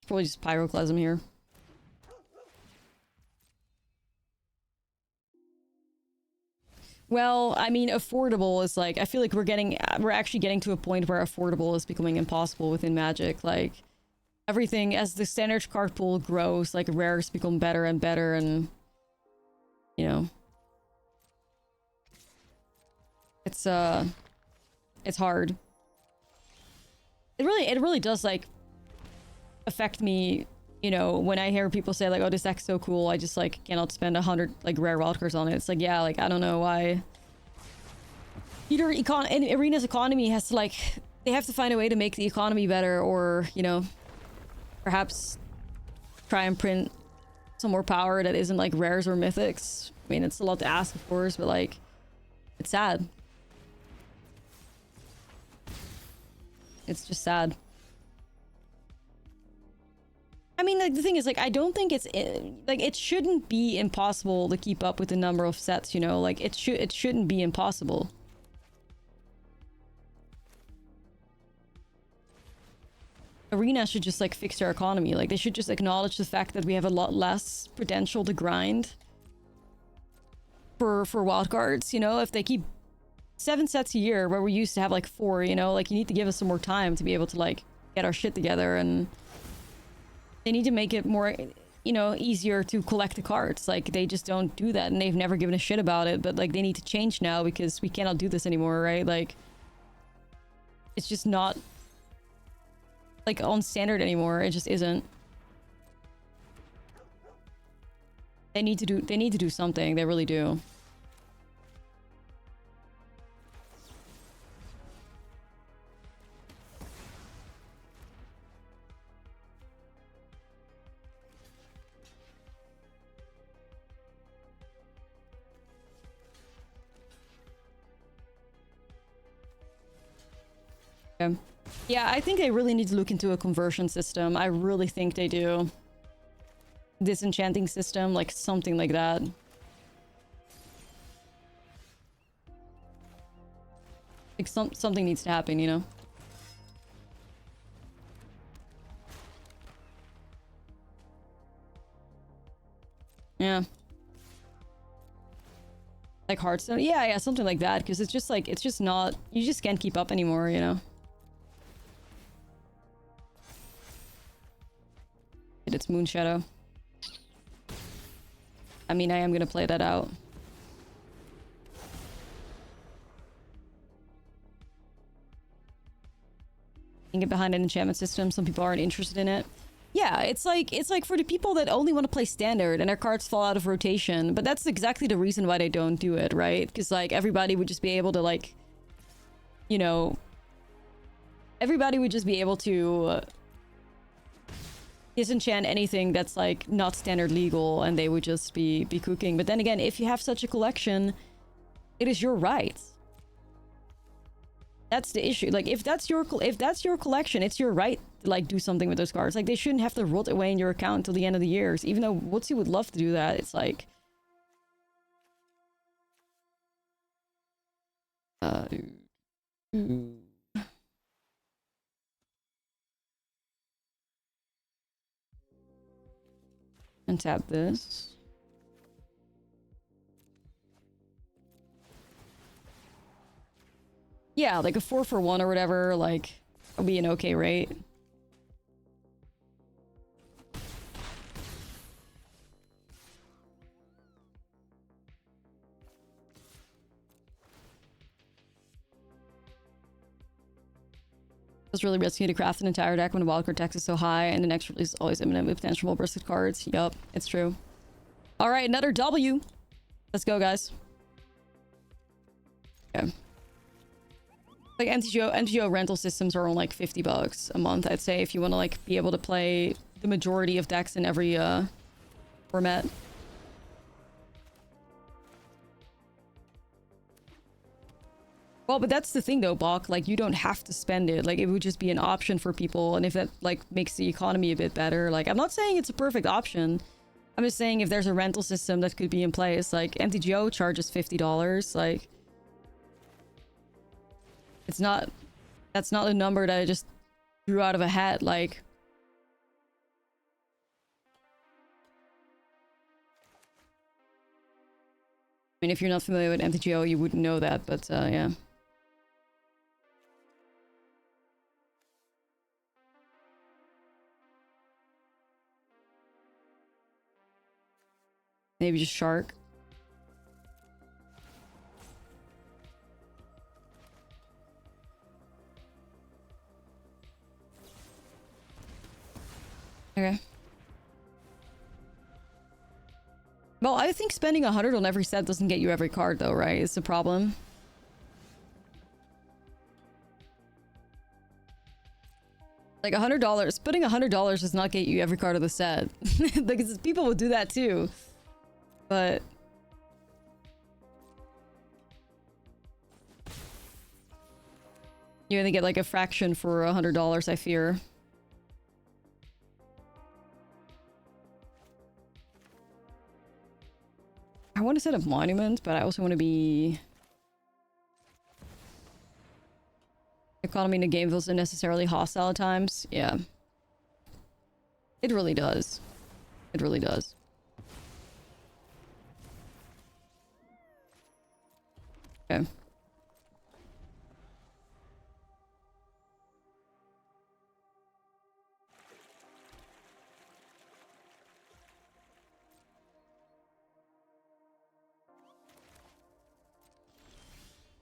Probably just Pyroclasm here. Well, I mean, affordable is like, I feel like we're actually getting to a point where affordable is becoming impossible within Magic. Like, everything, as the standard card pool grows, like, rares become better and better, and, you know, it's hard. It really does, like, affect me, you know, when I hear people say, like, oh, this deck's so cool, I just, like, cannot spend 100, like, rare wildcards on it. It's like, yeah, like, I don't know why. Either Arena's economy has to, like, they have to find a way to make the economy better, or, you know, perhaps try and print some more power that isn't, like, rares or mythics. I mean, it's a lot to ask, of course, but, like, it's sad. It's just sad. I mean, like, the thing is, like, I don't think it's, like, it shouldn't be impossible to keep up with the number of sets, you know? Like, it shouldn't be impossible. Arena should just, like, fix their economy. Like, they should just acknowledge the fact that we have a lot less potential to grind for wildcards, you know? If they keep 7 sets a year where we used to have, like, 4, you know? Like, you need to give us some more time to be able to, like, get our shit together, and they need to make it more, you know, easier to collect the cards. Like, they just don't do that, and they've never given a shit about it, but, like, they need to change now because we cannot do this anymore, right? Like, it's just not, like, on standard anymore. It just isn't. They need to do something. They really do. Yeah, I think they really need to look into a conversion system. I really think they do. Disenchanting system, like something like that. Like something needs to happen, you know? Yeah. Like Hearthstone? Yeah, something like that. Because it's just like, it's just not, you just can't keep up anymore, you know? It's Moonshadow. I mean, I am gonna play that out. You can get behind an enchantment system. Some people aren't interested in it. Yeah, it's like for the people that only want to play standard and their cards fall out of rotation. But that's exactly the reason why they don't do it, right? Because, like, everybody would just be able to, like, you know, everybody would just be able to disenchant anything that's, like, not standard legal, and they would just be cooking. But then again, if you have such a collection, it is your right. That's the issue. Like, if that's your collection, it's your right to, like, do something with those cards. Like, they shouldn't have to rot away in your account until the end of the years. Even though Woodsy would love to do that, it's like, and tap this. Yeah, like a 4 for 1 or whatever, like, would be an okay rate. It's really risky to craft an entire deck when the wildcard tax is so high, and the next release is always imminent with potential brisket cards. Yup, it's true. All right, another W. Let's go, guys. Okay. Like, MTGO rental systems are on, like, $50 a month, I'd say, if you want to, like, be able to play the majority of decks in every format. Well, but that's the thing, though, Bach. Like, you don't have to spend it. Like, it would just be an option for people, and if that, like, makes the economy a bit better. Like, I'm not saying it's a perfect option. I'm just saying if there's a rental system that could be in place. Like, MTGO charges $50, like... It's not... That's not a number that I just drew out of a hat, like... mean, if you're not familiar with MTGO, you wouldn't know that, but yeah. Maybe just Shark. Okay. Well, I think spending 100 on every set doesn't get you every card, though, right? It's the problem. Like $100, putting $100 does not get you every card of the set. Like, people would do that too. But you only get like a fraction for $100, I fear. I want to set up Monument, but I also want to be... Economy in the game feels unnecessarily hostile at times. Yeah. It really does. It really does. Okay.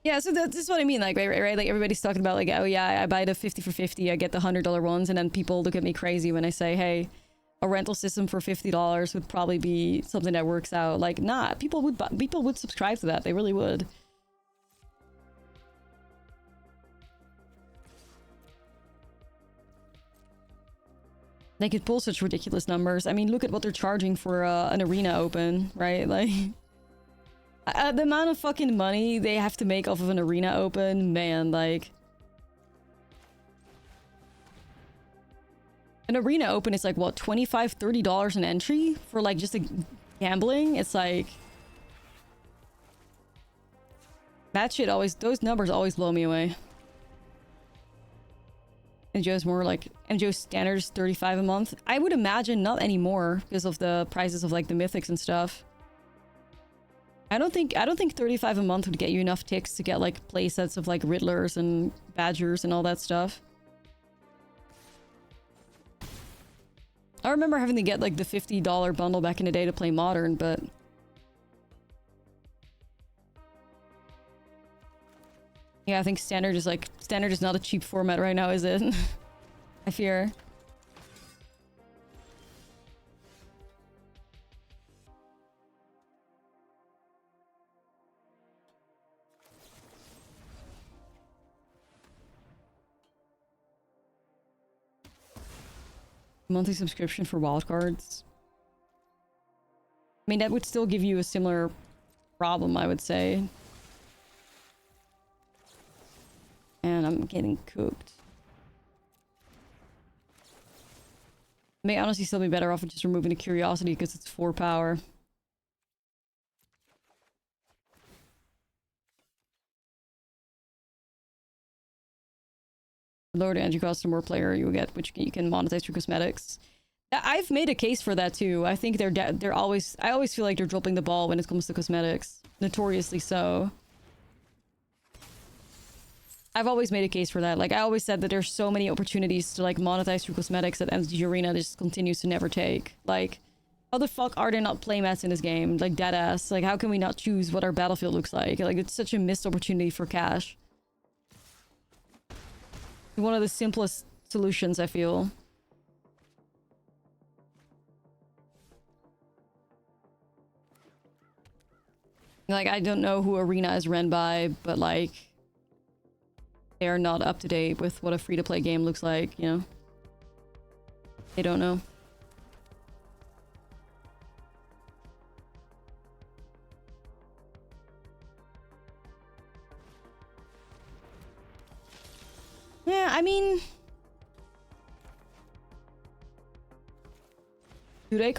Yeah, so that's what I mean, like, right? Like, everybody's talking about, like, oh yeah, I buy the 50 for 50, I get the $100 ones, and then people look at me crazy when I say, hey, a rental system for $50 would probably be something that works out. Like, nah, people would subscribe to that, they really would. They could pull such ridiculous numbers. I mean, look at what they're charging for an arena open, right? Like... the amount of fucking money they have to make off of an arena open, man, like... An arena open is like, what, $25, $30 an entry? For like just a gambling? It's like... That shit always... Those numbers always blow me away. MTGO's more like... MTGO's standard is $35 a month. I would imagine not anymore because of the prices of like the mythics and stuff. I don't think $35 a month would get you enough ticks to get like playsets of like Riddlers and Badgers and all that stuff. I remember having to get like the $50 bundle back in the day to play Modern, but... Yeah, I think Standard is not a cheap format right now, is it? I fear. Monthly subscription for wildcards. I mean, that would still give you a similar problem, I would say. And I'm getting cooked. May honestly still be better off with just removing the curiosity because it's 4 power. Lower the entry cost, the more player you will get, which you can monetize through cosmetics. I've made a case for that too. I think they're always... I always feel like they're dropping the ball when it comes to cosmetics. Notoriously so. I've always made a case for that. Like, I always said that there's so many opportunities to, like, monetize through cosmetics that MTG Arena just continues to never take. Like, how the fuck are there not playmats in this game? Like, deadass. Like, how can we not choose what our battlefield looks like? Like, it's such a missed opportunity for cash. One of the simplest solutions, I feel. Like, I don't know who Arena is run by, but, like... They are not up to date with what a free-to-play game looks like, you know? They don't know. Yeah, I mean... Do they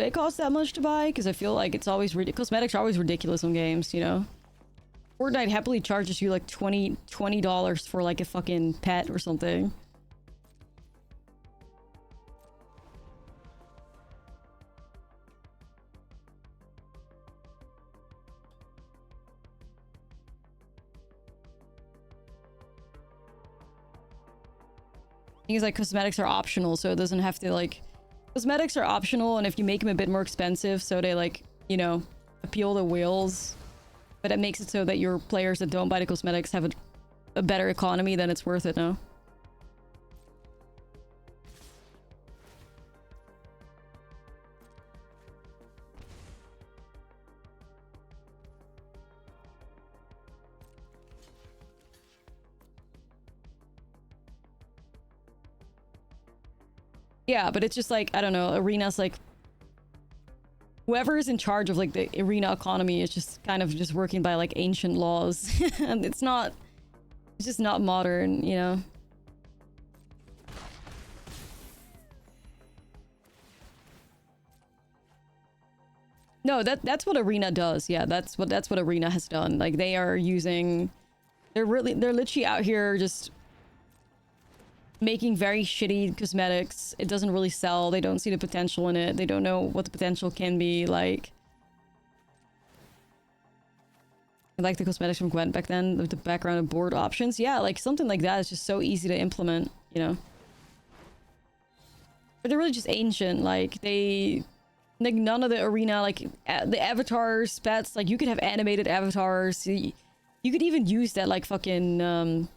cost that much to buy? Because I feel like it's always... Cosmetics are always ridiculous on games, you know? Fortnite happily charges you like $20 for like a fucking pet or something. Things like cosmetics are optional, so it doesn't have to like... Cosmetics are optional, and if you make them a bit more expensive, so they like, you know, appeal to whales, but it makes it so that your players that don't buy the cosmetics have a better economy, then it's worth it, no? Yeah, but it's just like, I don't know, arenas like... Whoever is in charge of like the arena economy is just kind of just working by like ancient laws. And it's not... It's just not modern, you know? No, that's what Arena does. Yeah, that's what Arena has done. Like they are using... they're literally out here just making very shitty cosmetics. It doesn't really sell. They don't see the potential in it. They don't know what the potential can be. Like the cosmetics from Gwent back then with the background and board options. Yeah, like something like that is just so easy to implement, you know? But they're really just ancient. Like they... like none of the arena, like the avatars, pets, like you could have animated avatars. You could even use that like fucking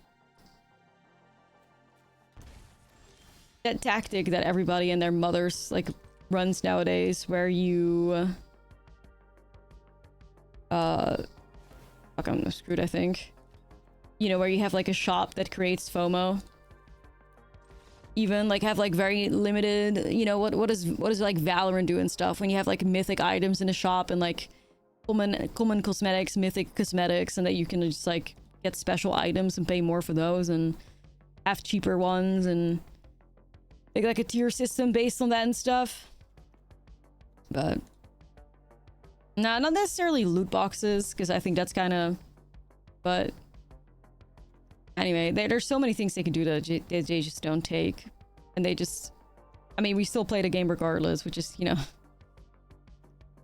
that tactic that everybody and their mothers like runs nowadays, where you fuck, I'm screwed, I think. You know, where you have like a shop that creates FOMO. Even like have like very limited, you know, what does like Valorant do and stuff when you have like mythic items in the shop and like common cosmetics, mythic cosmetics, and that you can just like get special items and pay more for those and have cheaper ones and make like a tier system based on that and stuff. But nah, not necessarily loot boxes, because I think that's kind of... But anyway, there's so many things they can do that they just don't take. And they just... I mean, we still play the game regardless, which is, you know...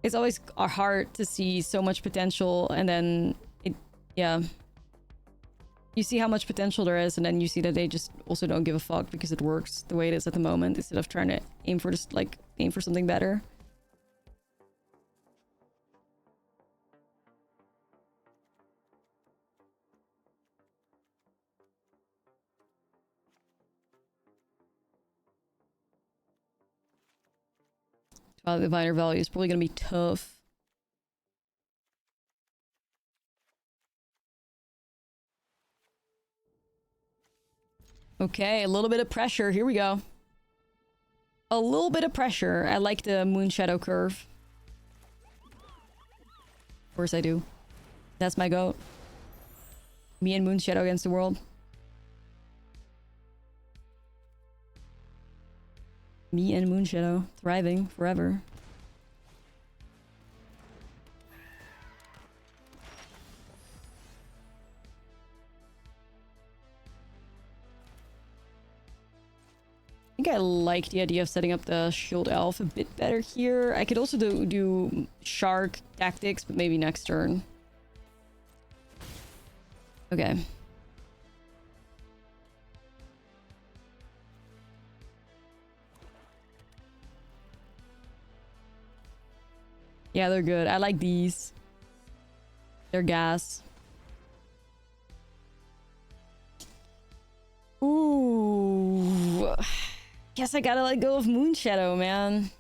It's always hard to see so much potential, and then it... Yeah. You see how much potential there is, and then you see that they just also don't give a fuck because it works the way it is at the moment, instead of trying to aim for just, like, aim for something better. The minor value is probably gonna be tough. Okay, a little bit of pressure. Here we go. A little bit of pressure. I like the moon shadow curve. Of course I do. That's my goat. Me and moon shadow against the world. Me and moon shadow thriving forever. I think I like the idea of setting up the shield elf a bit better here. I could also do shark tactics, but maybe next turn. Okay. Yeah, they're good. I like these. They're gas. Ooh. Guess I gotta let go of Moon Shadow, man.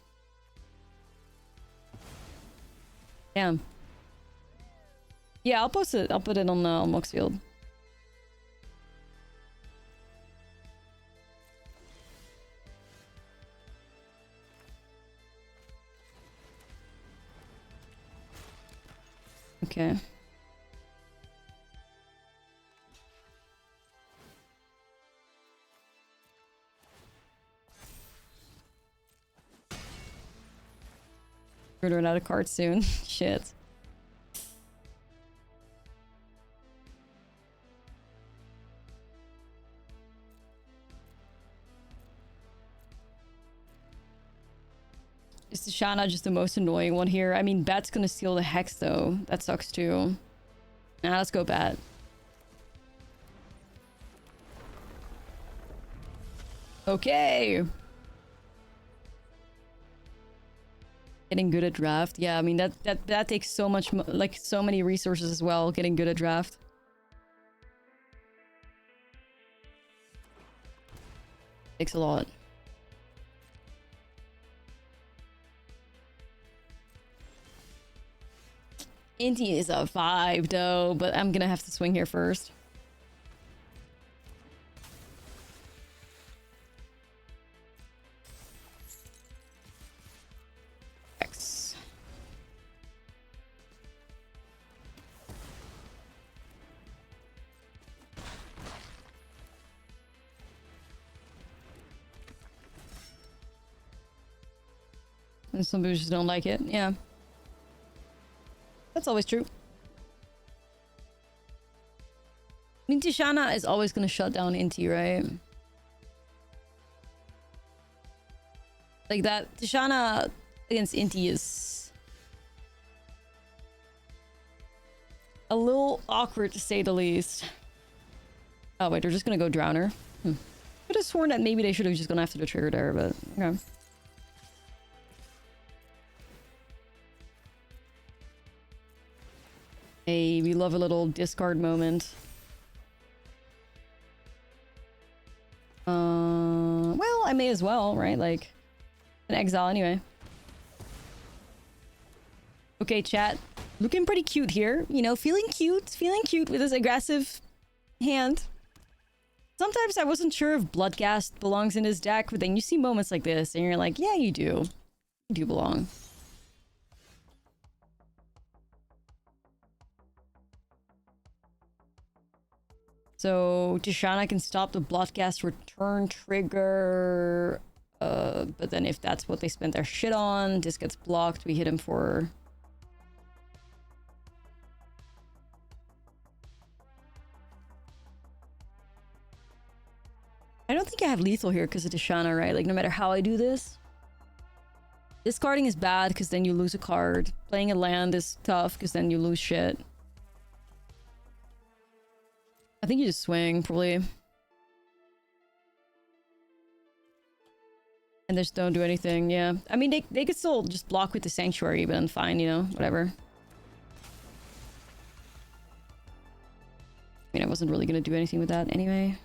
Damn. Yeah, I'll post it. I'll put it on Moxfield. Okay. We're gonna run out of cards soon. Shit. Is the Shana just the most annoying one here? I mean, Bat's gonna steal the Hex though. That sucks too. Nah, let's go Bat. Okay. Getting good at draft. Yeah, I mean that takes so much like so many resources as well, getting good at draft. Takes a lot. Inti is a 5 though, but I'm gonna have to swing here first. X. And some people just don't like it. Yeah. That's always true. I mean, Tishana is always going to shut down Inti, right? Like that, Tishana against Inti is a little awkward to say the least. Oh wait, they're just going to go Drowner. Could have sworn that maybe they should have just gone after the trigger there, but okay. Hey, we love a little discard moment. Well, I may as well, right? Like, an exile anyway. Okay, chat. Looking pretty cute here. You know, feeling cute with this aggressive hand. Sometimes I wasn't sure if Bloodcast belongs in his deck, but then you see moments like this and you're like, yeah, you do. You do belong. So Tishana can stop the Bloodcast return trigger. But then if that's what they spent their shit on, this gets blocked. We hit him for... I don't think I have lethal here because of Tishana, right? Like, no matter how I do this. Discarding is bad because then you lose a card. Playing a land is tough because then you lose shit. I think you just swing, probably. And just don't do anything, yeah. I mean, they could still just block with the Sanctuary, but then fine, you know, whatever. I mean, I wasn't really gonna do anything with that anyway.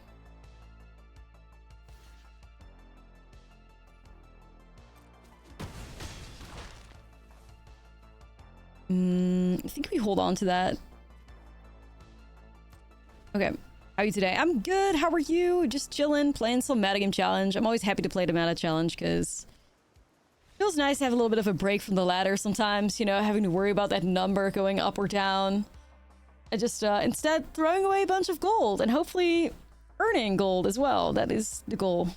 I think we hold on to that. Okay, how are you today? I'm good. How are you? Just chilling, playing some metagame challenge. I'm always happy to play the meta challenge because it feels nice to have a little bit of a break from the ladder sometimes, you know, having to worry about that number going up or down. I just instead throwing away a bunch of gold and hopefully earning gold as well. That is the goal.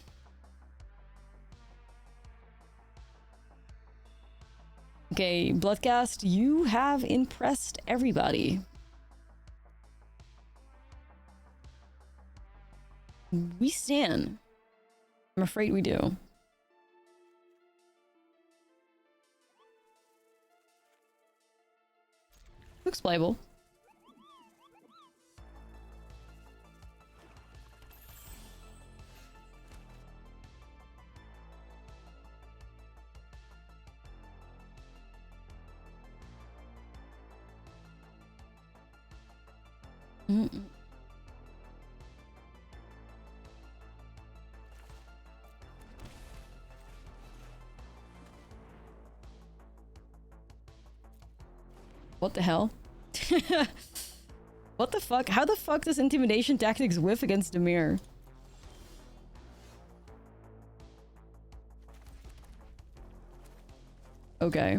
Okay, Bloodcast, you have impressed everybody. We stand. I'm afraid we do. Looks playable. What the hell? What the fuck? How the fuck does Intimidation Tactics whiff against Demir? Okay.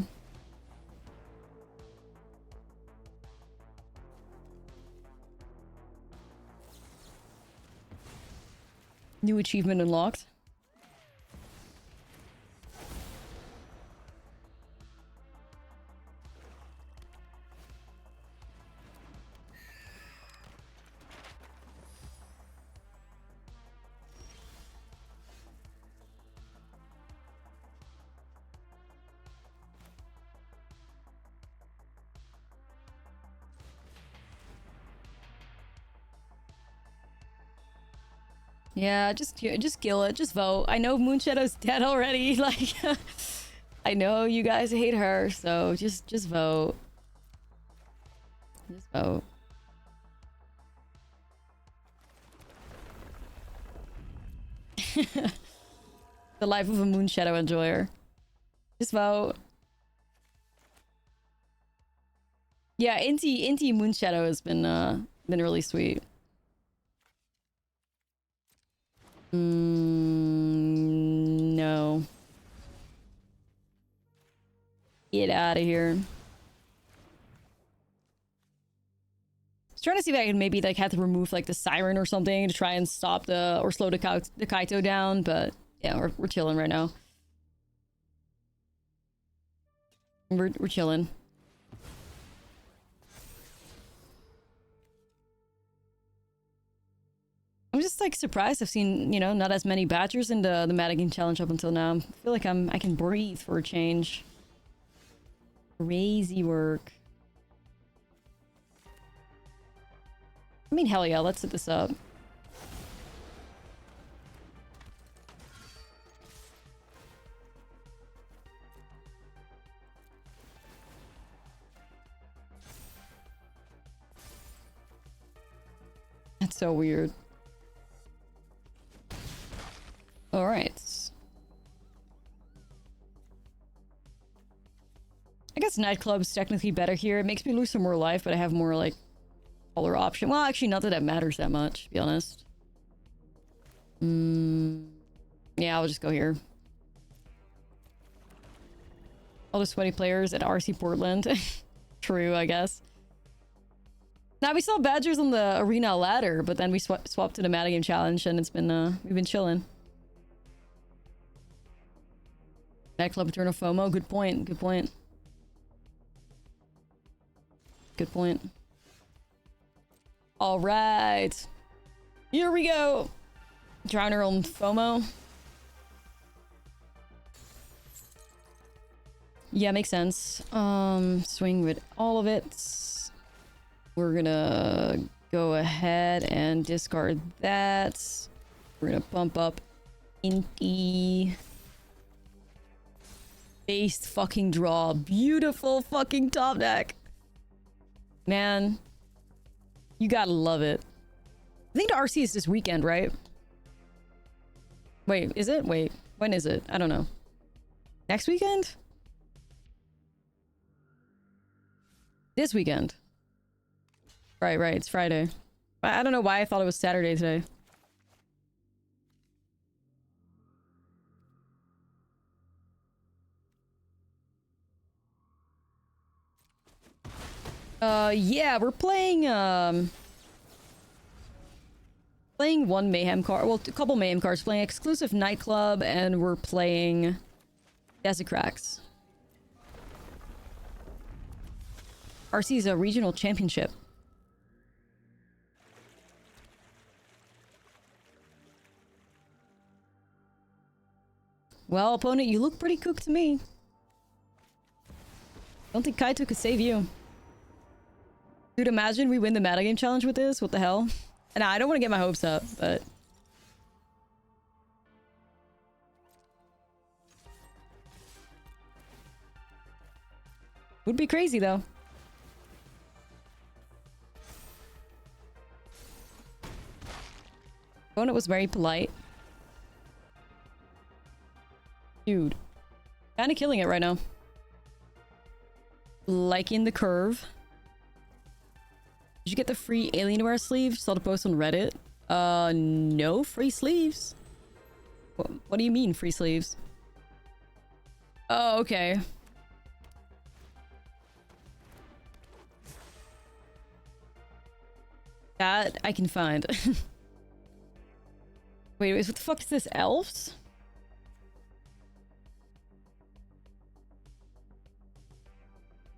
New achievement unlocked. Yeah, just kill it. Just vote. I know Moonshadow's dead already. Like, I know you guys hate her, so just vote. Just vote. The life of a Moonshadow enjoyer. Just vote. Yeah, Inti Moonshadow has been really sweet. No. Get out of here. I was trying to see if I could maybe like have to remove like the siren or something to try and stop the or slow the Kaito down, but yeah, we're chilling right now. We're chilling. I'm just like surprised I've seen, you know, not as many badgers in the Metagame challenge up until now. I feel like I can breathe for a change. Crazy work. I mean, hell yeah, let's set this up. That's so weird. All right. I guess nightclub's technically better here. It makes me lose some more life, but I have more like color option. Well, actually, not that that matters that much, to be honest. Yeah, I'll just go here. All the sweaty players at RC Portland. True, I guess. Now we saw badgers on the arena ladder, but then we swapped to the Metagame challenge, and it's been we've been chilling. Nightclub Eternal FOMO. Good point. Good point. Good point. All right. Here we go. Drowner on FOMO. Yeah, makes sense. Swing with all of it. We're gonna go ahead and discard that. We're gonna bump up Inti. Based fucking draw. Beautiful fucking top deck. Man. You gotta love it. I think the RC is this weekend, right? Wait, is it? Wait, when is it? I don't know. Next weekend? This weekend. Right, it's Friday. I don't know why I thought it was Saturday today. Yeah, we're playing, playing one Mayhem card. Well, a couple Mayhem cards. Playing exclusive Nightclub, and we're playing Desert Cracks. RC is a regional championship. Well, opponent, you look pretty cooked to me. Don't think Kaito could save you. Dude, imagine we win the Metagame challenge with this. What the hell? And I don't want to get my hopes up, but... would be crazy, though. Opponent was very polite. Dude. Kinda killing it right now. Liking the curve. Did you get the free Alienware sleeve? Saw the post on Reddit. No free sleeves. What do you mean free sleeves? Oh, okay. That I can find. Wait, what the fuck is this? Elves?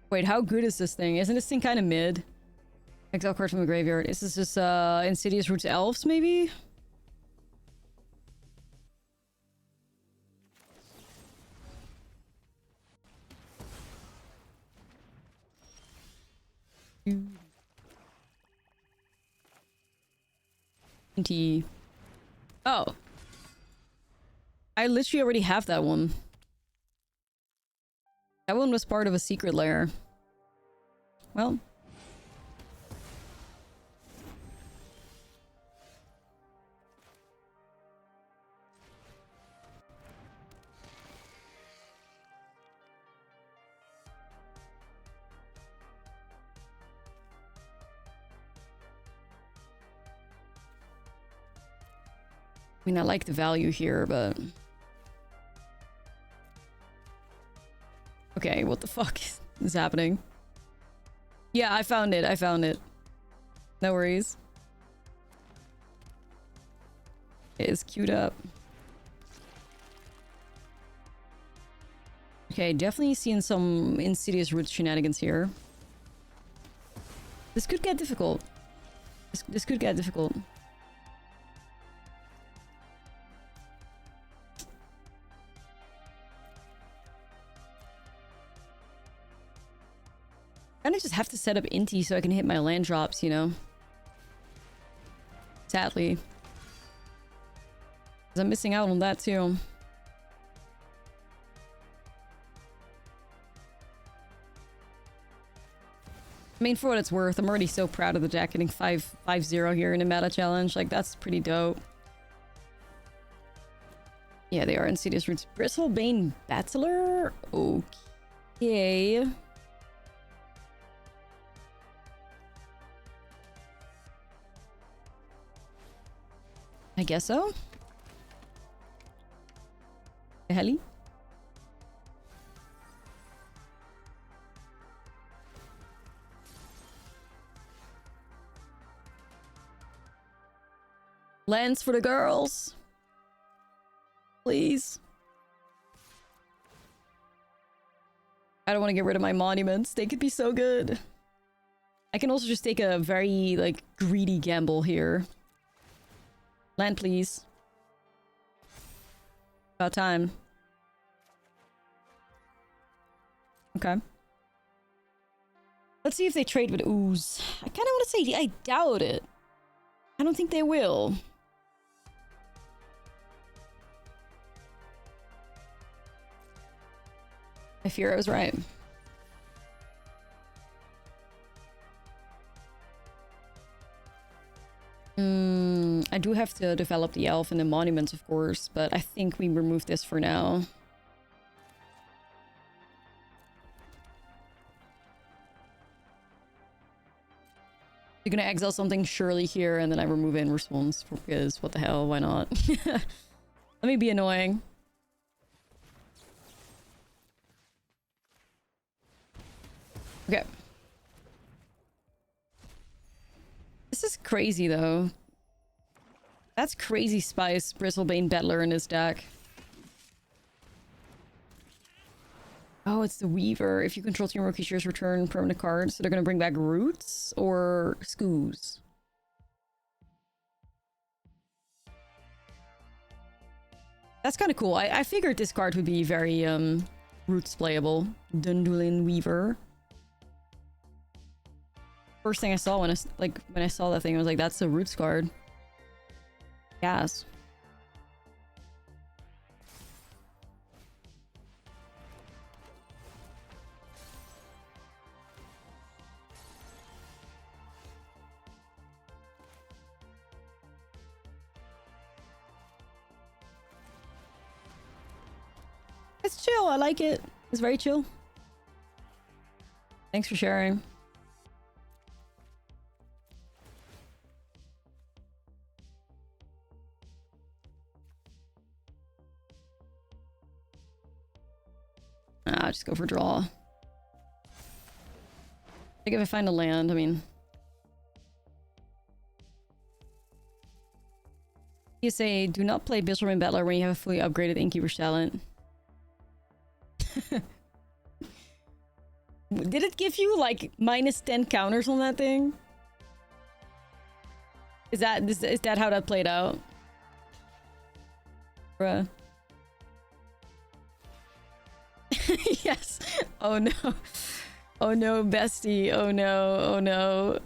Wait, how good is this thing? Isn't this thing kind of mid? Exile card from the graveyard. Is this just Insidious Roots Elves, maybe? Oh. I literally already have that one. That one was part of a secret lair. Well. I mean, I like the value here, but... Okay, what the fuck is happening? Yeah, I found it. I found it. No worries. It is queued up. Okay, definitely seeing some Insidious Roots shenanigans here. This could get difficult. This could get difficult. I just have to set up Inti so I can hit my land drops, you know? Sadly. Because I'm missing out on that too. I mean, for what it's worth, I'm already so proud of the deck getting 5-0 here in a meta challenge. Like, that's pretty dope. Yeah, they are Insidious Roots. Bristlebane Battler? Okay. I guess so. Heli? Lands for the girls. Please. I don't want to get rid of my monuments. They could be so good. I can also just take a very, like, greedy gamble here. Land, please. About time. Okay. Let's see if they trade with Ooze. I kind of want to say I doubt it. I don't think they will. I fear I was right. I do have to develop the elf and the monuments, of course, but I think we remove this for now. You're gonna exile something surely here, and then I remove it in response, because what the hell, why not? Let me be annoying. Okay. This is crazy, though. That's crazy spice, Bristlebane Battler in his deck. Oh, it's the Weaver. If you control team rookie shares, return permanent cards. So they're gonna bring back Roots or Skoos? That's kind of cool. I figured this card would be very Roots playable. Dundulin Weaver. First thing I saw when I saw that thing, I was like, that's a Roots card. Yes. It's chill. I like it. It's very chill. Thanks for sharing. I'll just go for draw. I think if I find a land, I mean... You say, do not play Bishopman Battler when you have a fully upgraded Innkeeper's Talent. Did it give you, like, -10 counters on that thing? Is that how that played out? Bruh. Yes. Oh no. Oh no, bestie. Oh no. Oh no.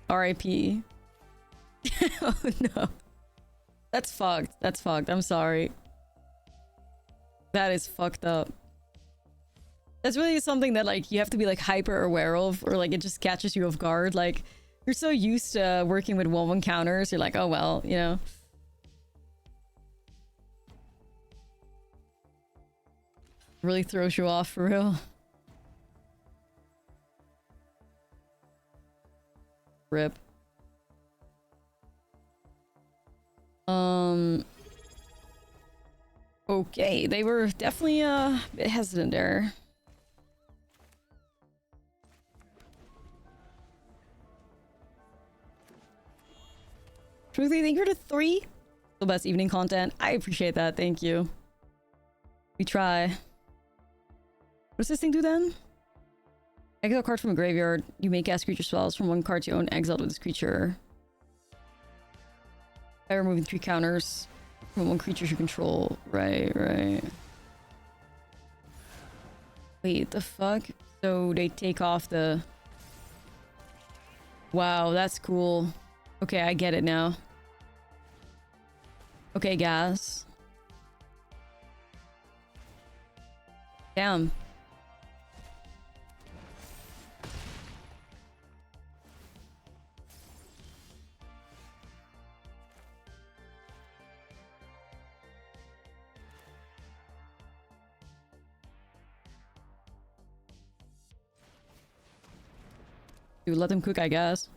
RIP. Oh no. That's fucked. That's fucked. I'm sorry. That is fucked up. That's really something that, like, you have to be, like, hyper aware of, or, like, it just catches you off guard. Like, you're so used to working with 1/1 counters, you're like, oh well, you know? Really throws you off, for real. Rip. Okay, they were definitely a bit hesitant there. Truthfully, thank you for the 3. The best evening content. I appreciate that, thank you. We try. What does this thing do then? Exile a card from a graveyard. You may cast creature spells from one card you own exiled with this creature. By removing 3 counters from one creature you control. Right, right. Wait, the fuck? So they take off the... Wow, that's cool. Okay, I get it now. Okay, gas. Damn. Dude, let them cook, I guess.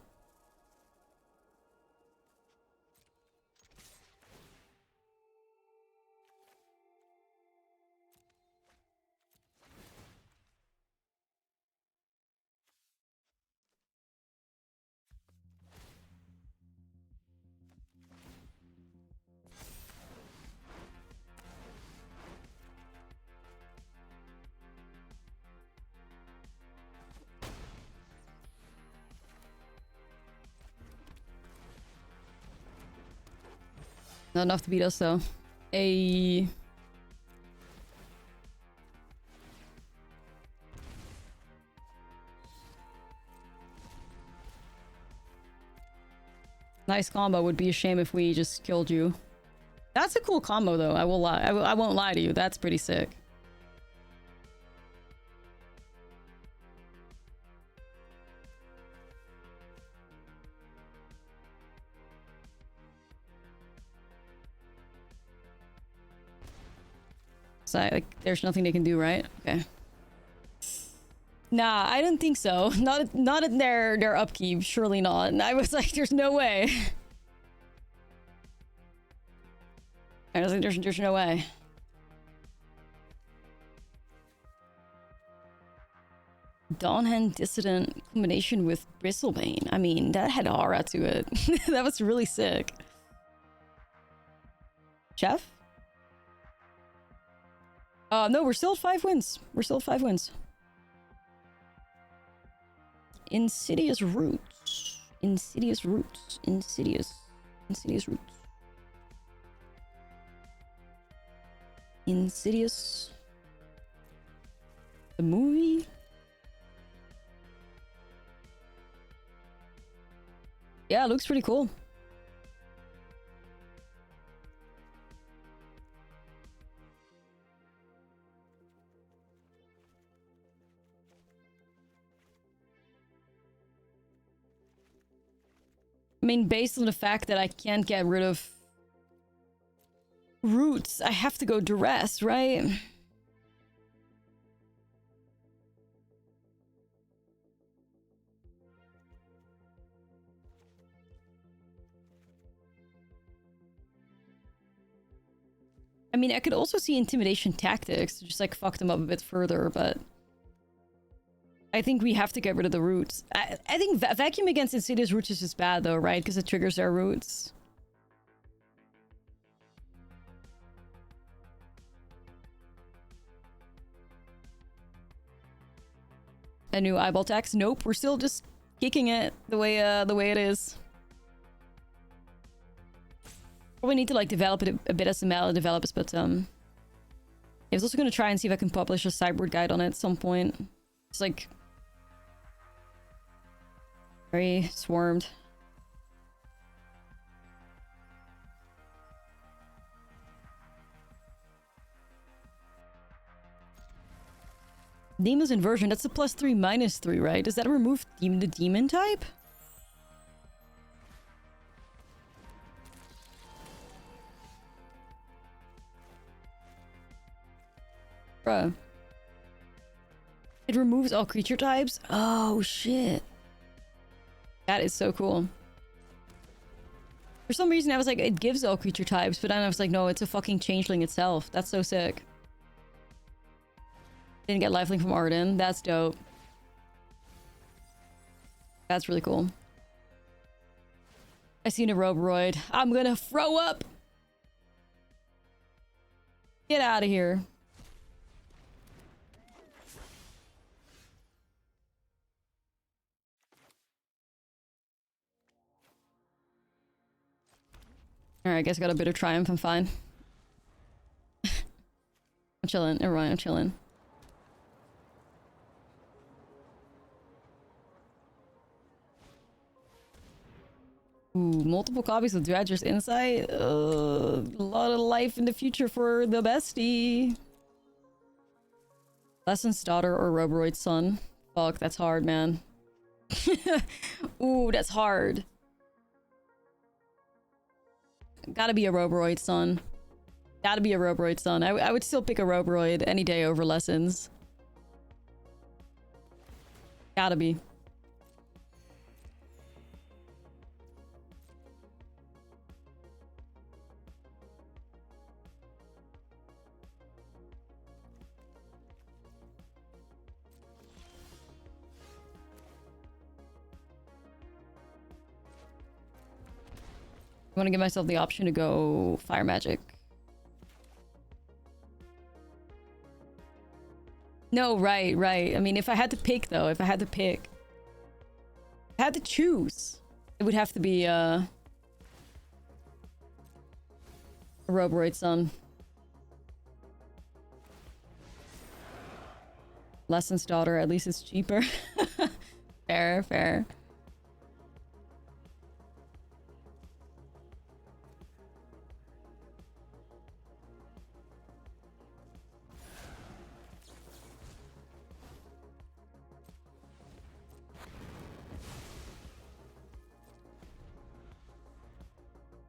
Not enough to beat us, though. A nice combo. Would be a shame if we just killed you. That's a cool combo, though. I will lie. I won't lie to you. That's pretty sick. So, like, there's nothing they can do, right? Okay. Nah, I didn't think so. Not in their upkeep. Surely not. And I was like, there's no way. I was like, there's no way. Dawnhand Dissident combination with Bristlebane. I mean, that had aura to it. That was really sick. Chef? No, we're still at 5 wins. We're still at 5 wins. Insidious Roots. Insidious Roots. Insidious Roots. Insidious. The movie? Yeah, it looks pretty cool. I mean, based on the fact that I can't get rid of roots, I have to go duress, right? I mean, I could also see intimidation tactics to just like fuck them up a bit further, but I think we have to get rid of the roots. I think vacuum against Insidious Roots is just bad though, right? Because it triggers their roots. A new eyeball tax? Nope, we're still just kicking it the way it is. Probably need to like develop it a bit as the develops, but I was also gonna try and see if I can publish a sideboard guide on it at some point. It's like very swarmed. Demon's Inversion, that's a +3, -3, right? Does that remove the demon type? Bruh. It removes all creature types? Oh, shit. That is so cool. For some reason, I was like, it gives all creature types, but then I was like, no, it's a fucking changeling itself. That's so sick. Didn't get lifelink from Arden. That's dope. That's really cool. I seen a Roboroid. I'm gonna throw up! Get out of here. Alright, I guess I got a bit of triumph. I'm fine. I'm chilling. Never mind, I'm chilling. Ooh, multiple copies of Dredger's Insight. A lot of life in the future for the bestie. Lesson's daughter or Roboroid's son. Fuck, that's hard, man. Ooh, that's hard. Gotta be a Roboroid son. Gotta be a Roboroid son. I would still pick a Roboroid any day over Lessons. Gotta be. I want to give myself the option to go Fire Magic. No, right. I mean, if I had to pick, though, if I had to choose, it would have to be, a Roboroid son. Lesson's daughter, at least it's cheaper. Fair.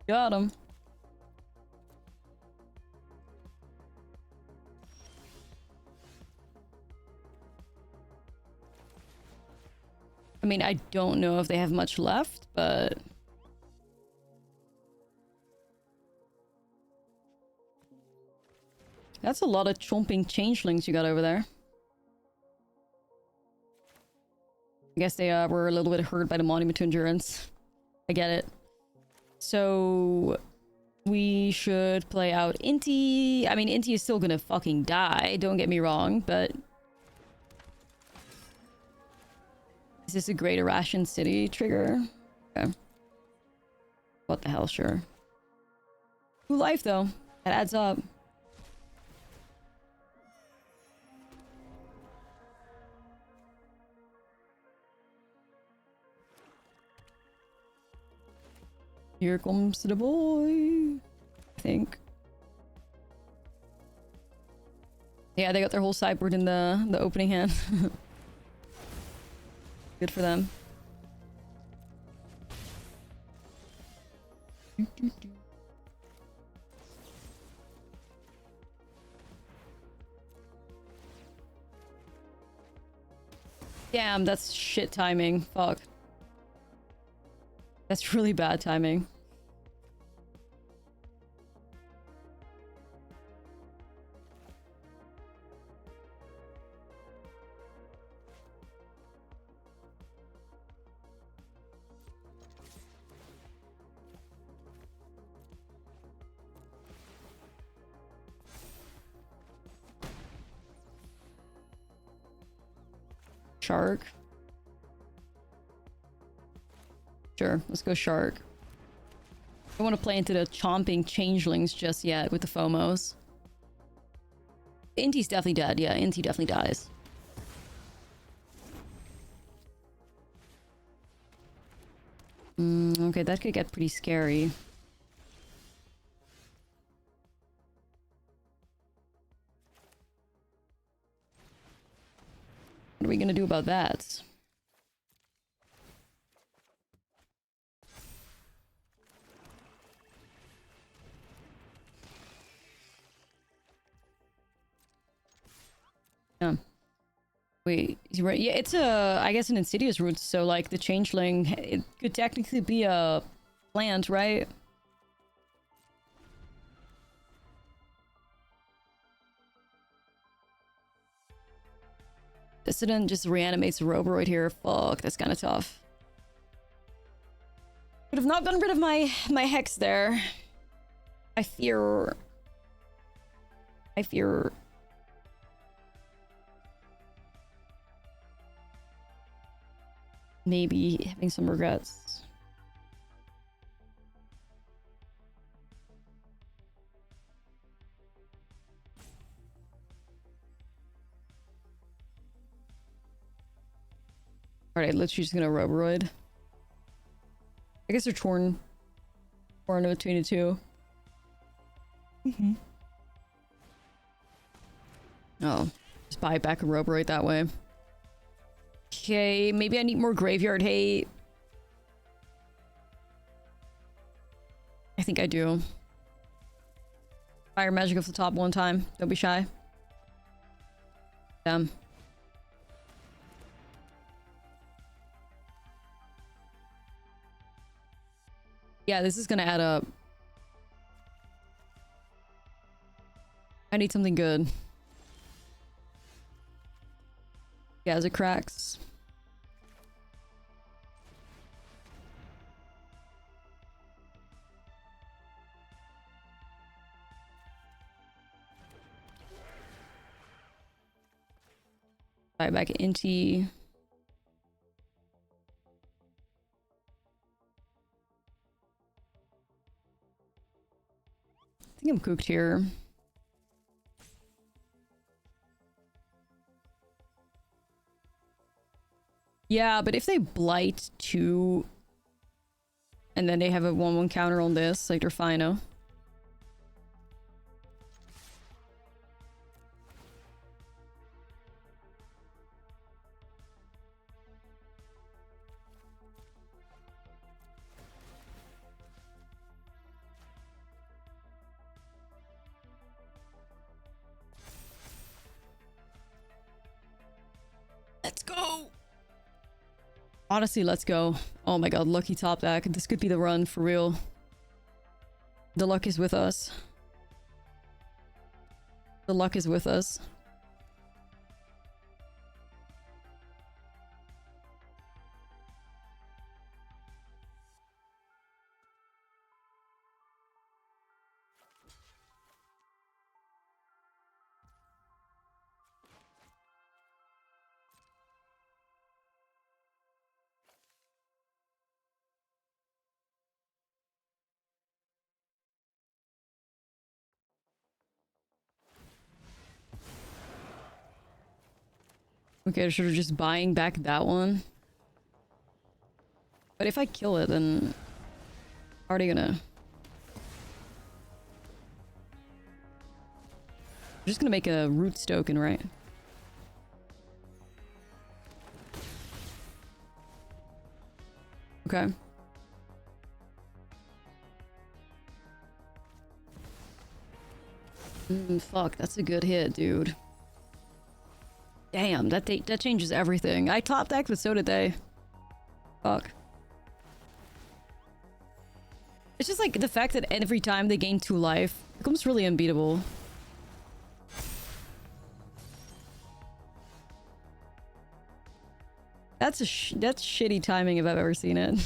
Got him. I mean, I don't know if they have much left, but... That's a lot of chomping changelings you got over there. I guess they were a little bit hurt by the Monument to Endurance. I get it. So... we should play out Inti. I mean, Inti is still gonna fucking die, don't get me wrong, but... Is this a Great Irration City trigger? Okay. What the hell, sure. 2 life, though. That adds up. Here comes the boy, I think. Yeah, they got their whole sideboard in the opening hand. Good for them. Damn, that's shit timing. Fuck. That's really bad timing. Shark. Sure, let's go Shark. I don't want to play into the chomping changelings just yet with the FOMOs. Inti's definitely dead. Yeah, Inti definitely dies. Okay, that could get pretty scary. What are we gonna do about that? Yeah. Wait, right? Yeah, it's a, I guess, an insidious route, so like the changeling, it could technically be a plant, right? Dissident just reanimates a Roboroid here. Fuck, that's kind of tough. Could have not gotten rid of my Hex there. I fear maybe having some regrets. Alright, literally just gonna Roboroid. I guess they're torn between the two. Oh, just buy back a Roboroid that way. Okay, maybe I need more graveyard hate. I think I do. Fire magic off the top one time. Don't be shy. Damn. Yeah, this is gonna add up. I need something good. Yeah, as it cracks. Buy back into. I think I'm cooked here. Yeah, but if they blight 2 and then they have a 1/1 counter on this, like they're fine, no? Let's go! Honestly, let's go. Oh my god, lucky top deck. This could be the run, for real. The luck is with us. The luck is with us. Okay, I should have just buying back that one. But if I kill it, then... already gonna... I'm just gonna make a root token, right? Okay. Fuck, that's a good hit, dude. Damn, that changes everything. I top decked, but so did they. Fuck. It's just like the fact that every time they gain 2 life becomes really unbeatable. That's shitty timing if I've ever seen it.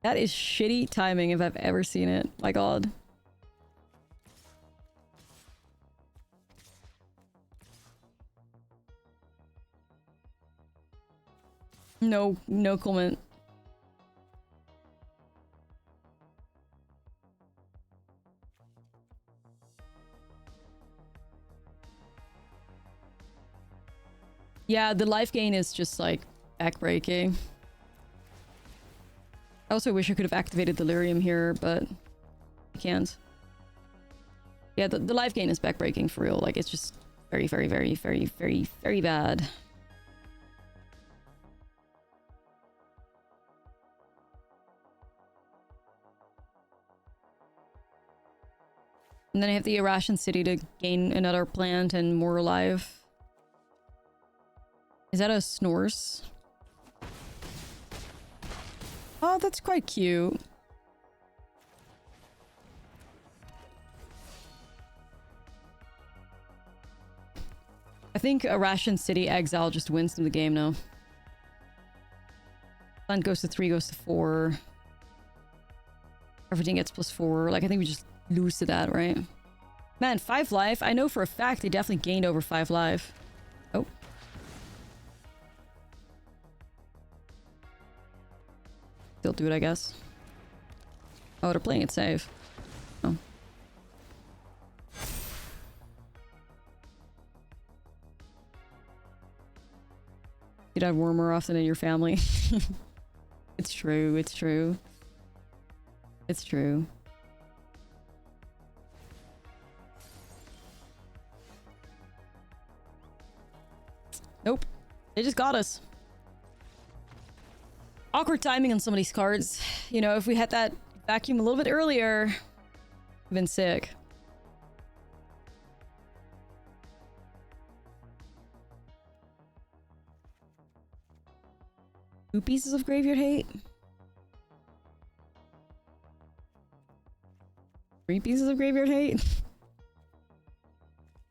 That is shitty timing if I've ever seen it. My god. No comment. Yeah, the life gain is just like backbreaking. I also wish I could have activated Delirium here, but I can't. Yeah, the life gain is backbreaking for real. Like, it's just Very, very, very, very, very, very bad. And then I have the Irration City to gain another plant and more life. Is that a Snores? Oh, that's quite cute. I think Irration City Exile just wins them the game now. Plant goes to 3, goes to 4. Everything gets +4. Like, I think we just lose to that, right? Man, 5 life. I know for a fact they definitely gained over 5 life. Oh. Still do it, I guess. Oh, they're playing it safe. Oh. You die more often in your family. It's true, it's true. It's true. Nope. They just got us. Awkward timing on some of these cards. You know, if we had that vacuum a little bit earlier, I've been sick. Two pieces of Graveyard Hate? 3 pieces of Graveyard Hate?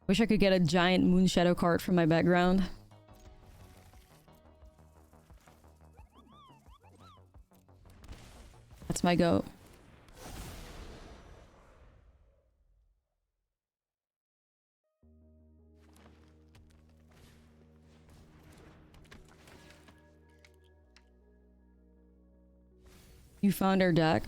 Wish I could get a giant Moonshadow card from my background. That's my goat. You found our deck?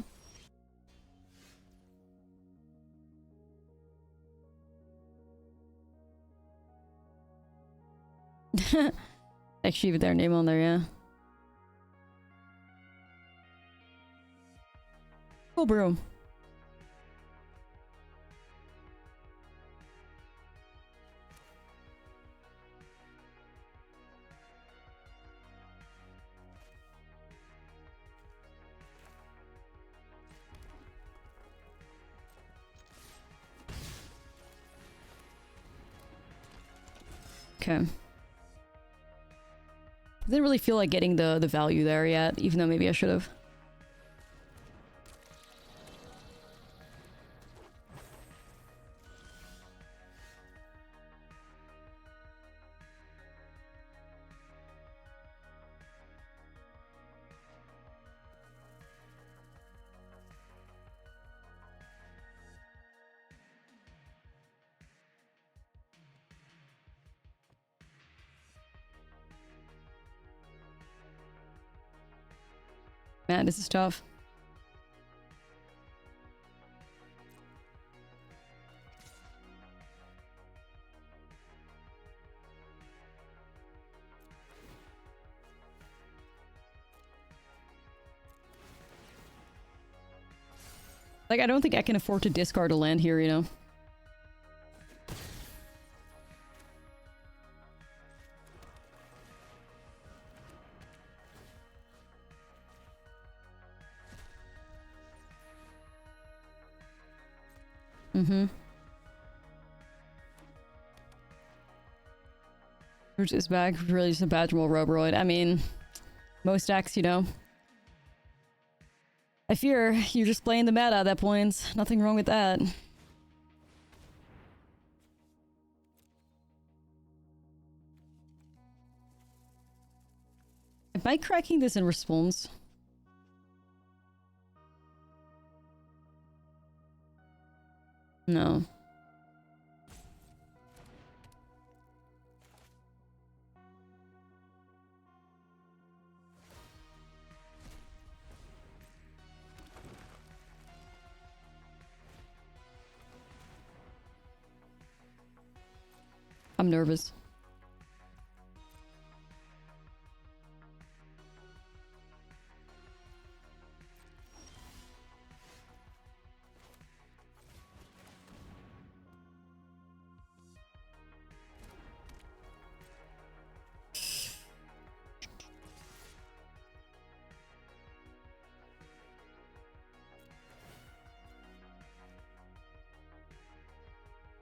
Actually, with their name on there, yeah. Cool BREW. Okay. Didn't really feel like getting the value there yet, even though maybe I should have. Man, this is tough. Like, I don't think I can afford to discard a land here, you know? Mm-hmm. Roots is back. Really just a badge roll Roboroid. I mean, most decks, you know. I fear you're just playing the meta at that point. Nothing wrong with that. Am I cracking this in response? No. I'm nervous.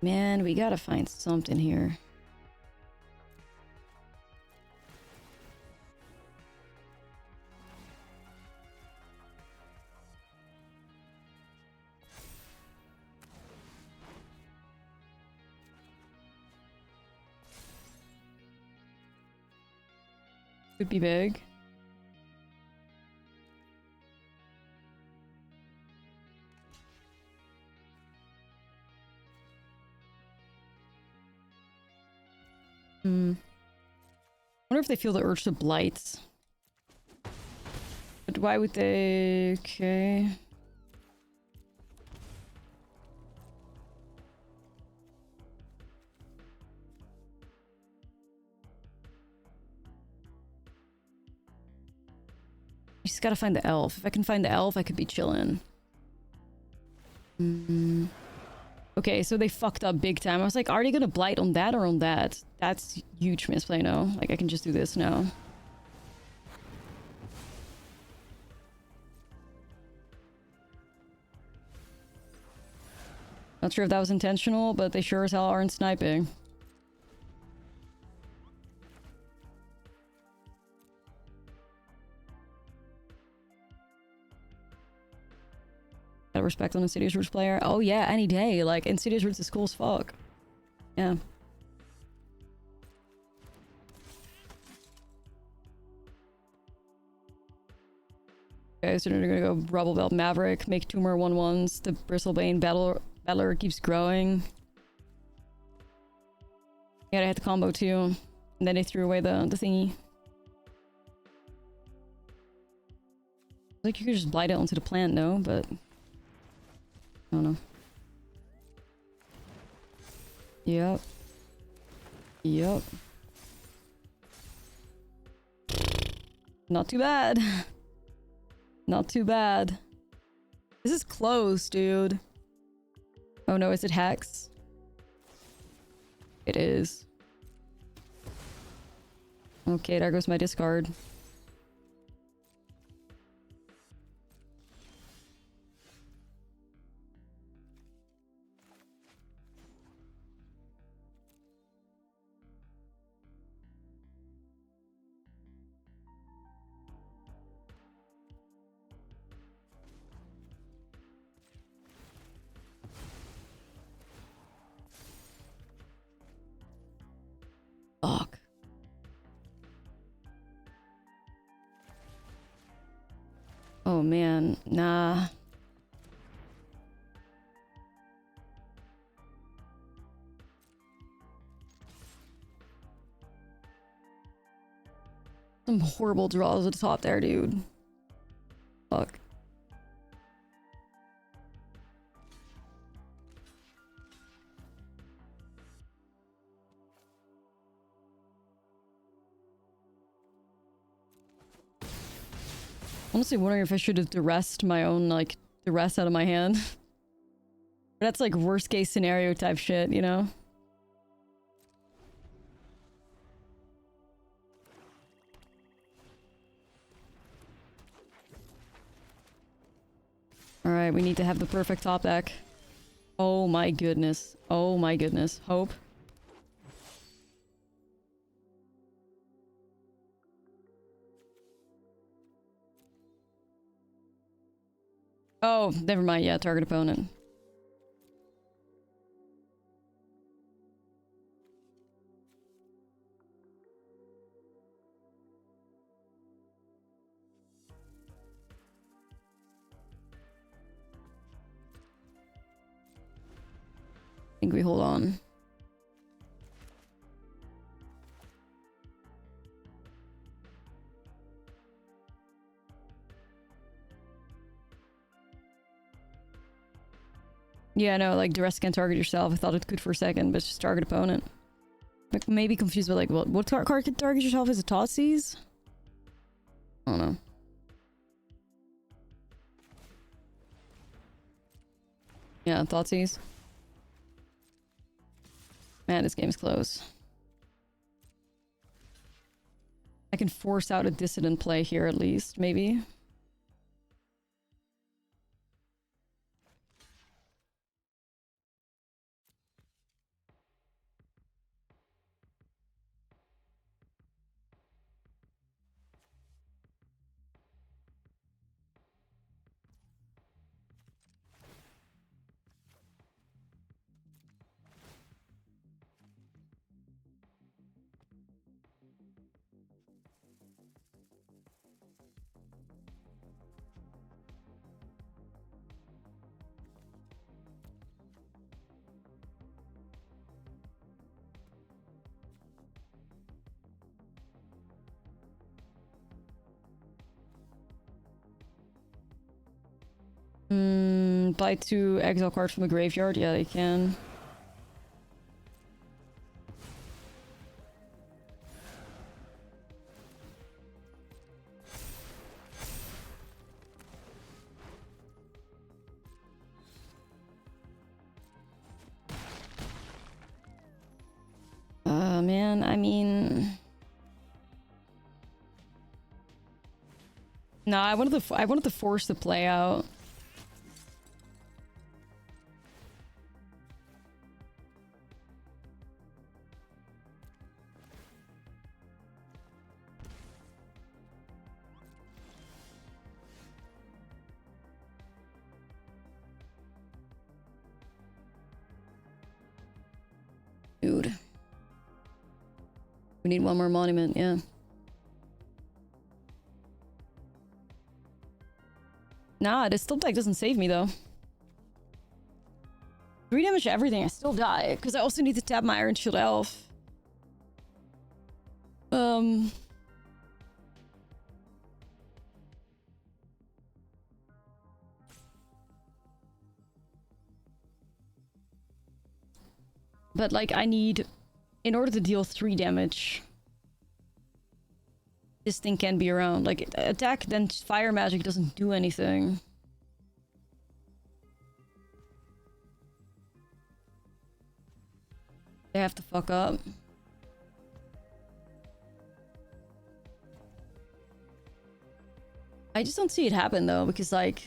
Man, we gotta find something here. Could be big. Wonder if they feel the urge to blight. But why would they? Okay. You just gotta find the elf. If I can find the elf, I could be chillin'. Okay, so they fucked up big time. I was like, are they gonna blight on that or on that? That's huge misplay, no. Like, I can just do this now. Not sure if that was intentional, but they sure as hell aren't sniping. Gotta respect on Insidious Roots player. Oh yeah, any day. Like, Insidious Roots is cool as fuck. Yeah. Okay, so they're gonna go Rubble Belt Maverick, make 2 more 1/1s. The Bristlebane Battler keeps growing. Yeah, I had the combo too. And then they threw away the thingy. Like, you could just blight it onto the plant, no? But I don't know. Yep. Yep. Not too bad. Not too bad. This is close, dude. Oh no, is it Hex? It is. Okay, there goes my discard. Fuck. Oh man, nah. Some horrible draws at the top there, dude. Fuck. Honestly wondering if I should have duressed my own, like, duress out of my hand. That's like worst case scenario type shit, you know? Alright, we need to have the perfect top deck. Oh my goodness. Oh my goodness. Hope. Oh, never mind. Yeah, target opponent. I think we hold on. Yeah, no, like, duress can target yourself. I thought it could for a second, but it's just target opponent. Like, maybe confused with, like, what card can target yourself? Is it Totsies? I don't know. Yeah, Thoughtseize. Man, this game's close. I can force out a dissident play here at least, maybe. Buy 2 exile cards from the graveyard. Yeah, they can. Man, I mean... No, I wanted to force the play out. Dude. We need one more monument, yeah. Nah, this still deck doesn't save me though. 3 damage to everything, I still die. Because I also need to tap my Iron Shield Elf. But like I need, in order to deal 3 damage, this thing can be around. Like attack, then fire magic doesn't do anything. They have to fuck up. I just don't see it happen though, because like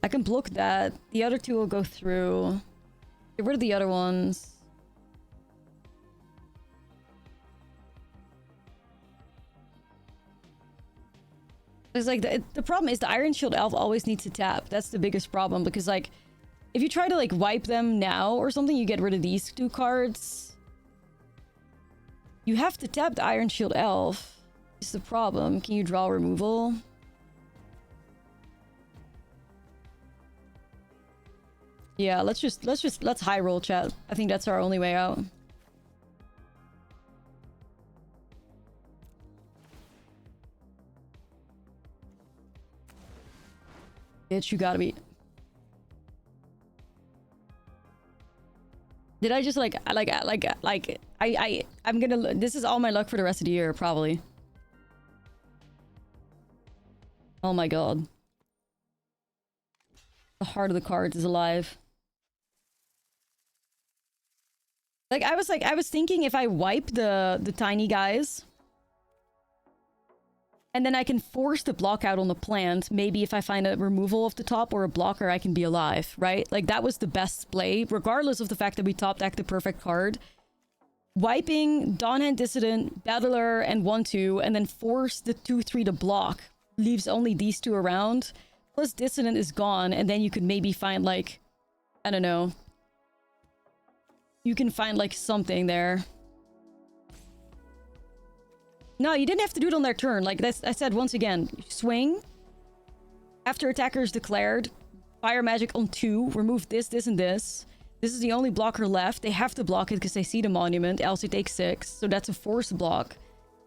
I can block that. The other 2 will go through. Get rid of the other ones. It's like the problem is the Iron Shield Elf always needs to tap. That's the biggest problem, because like if you try to like wipe them now or something, you get rid of these 2 cards. You have to tap the Iron Shield Elf. It's the problem. Can you draw removal? Yeah, let's high roll, chat. I think that's our only way out. Bitch, you gotta be. Did I just I'm gonna, this is all my luck for the rest of the year, probably. Oh my god. The heart of the cards is alive. I was thinking if I wipe the tiny guys, and then I can force the block out on the plant. Maybe if I find a removal off the top or a blocker, I can be alive, right? Like, that was the best play, regardless of the fact that we top decked the perfect card. Wiping Dawnhand Dissident, Battler, and 1-2, and then force the 2-3 to block. Leaves only these 2 around. Plus Dissident is gone, and then you could maybe find, like... I don't know. You can find, like, something there. No, you didn't have to do it on their turn. Like I said, once again, swing. After attacker is declared, fire magic on 2, remove this, this, and this. This is the only blocker left. They have to block it because they see the monument, else it takes 6. So that's a forced block.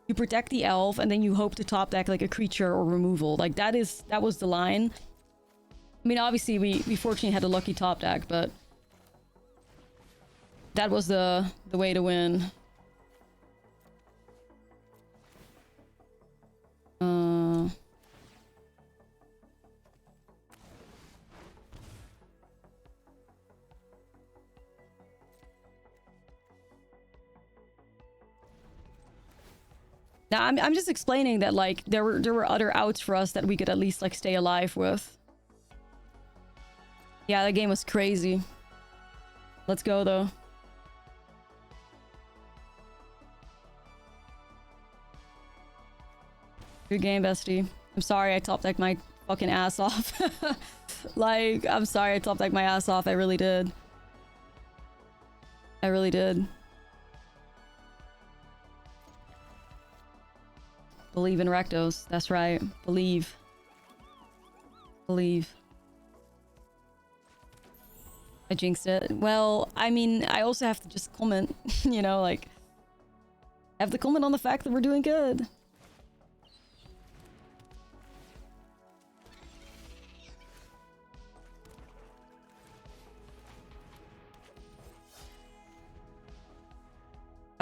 You protect the elf, and then you hope to top deck like a creature or removal. Like that was the line. I mean, obviously we fortunately had a lucky top deck, but that was the way to win. Now I'm just explaining that like there were other outs for us that we could at least like stay alive with. Yeah, that game was crazy. Let's go though. Good game, bestie. I'm sorry I top decked my fucking ass off. Like, I'm sorry I top decked my ass off. I really did. I really did. Believe in RAKDOS. That's right. Believe. Believe. I jinxed it. Well, I mean, I also have to just comment, you know, like... I have to comment on the fact that we're doing good.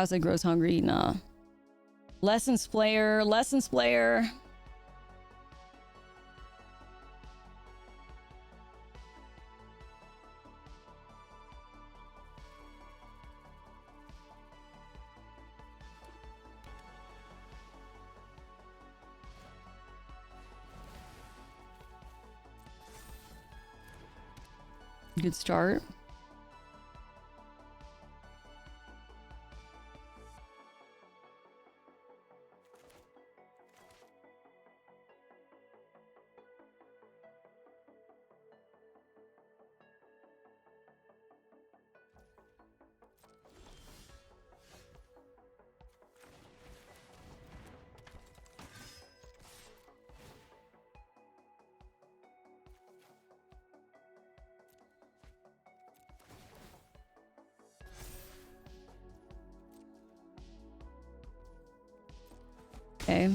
House that grows hungry? Nah. Lessons player. Lessons player. Good start. Okay. I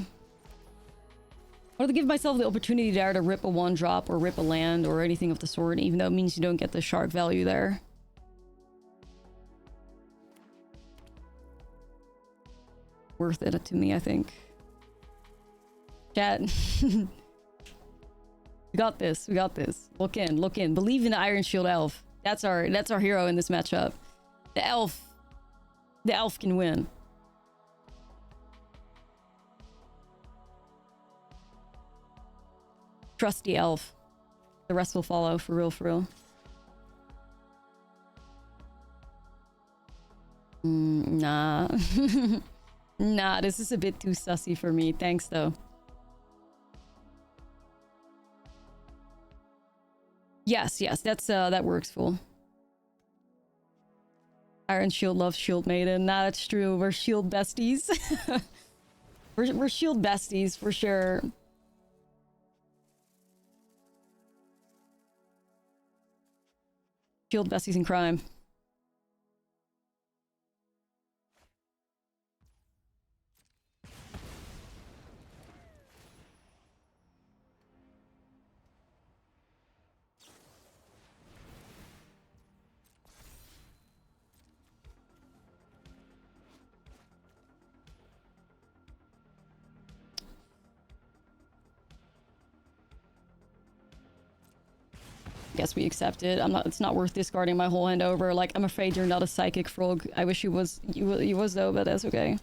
want to give myself the opportunity there to rip a 1-drop or rip a land or anything of the sort, even though it means you don't get the shark value there. Worth it to me, I think. Chat. We got this. We got this. Look in. Look in. Believe in the Iron Shield Elf. That's our hero in this matchup. The elf. The elf can win. Trusty elf. The rest will follow, for real, for real. Nah. Nah, this is a bit too sussy for me. Thanks, though. Yes, yes, that works, fool. Iron Shield loves Shield Maiden. Nah, that's true. We're Shield besties. we're Shield besties, for sure. Shield besties in crime. Guess we accept it. It's not worth discarding my whole hand over. Like, I'm afraid you're not a psychic frog. I wish you was though, but that's okay.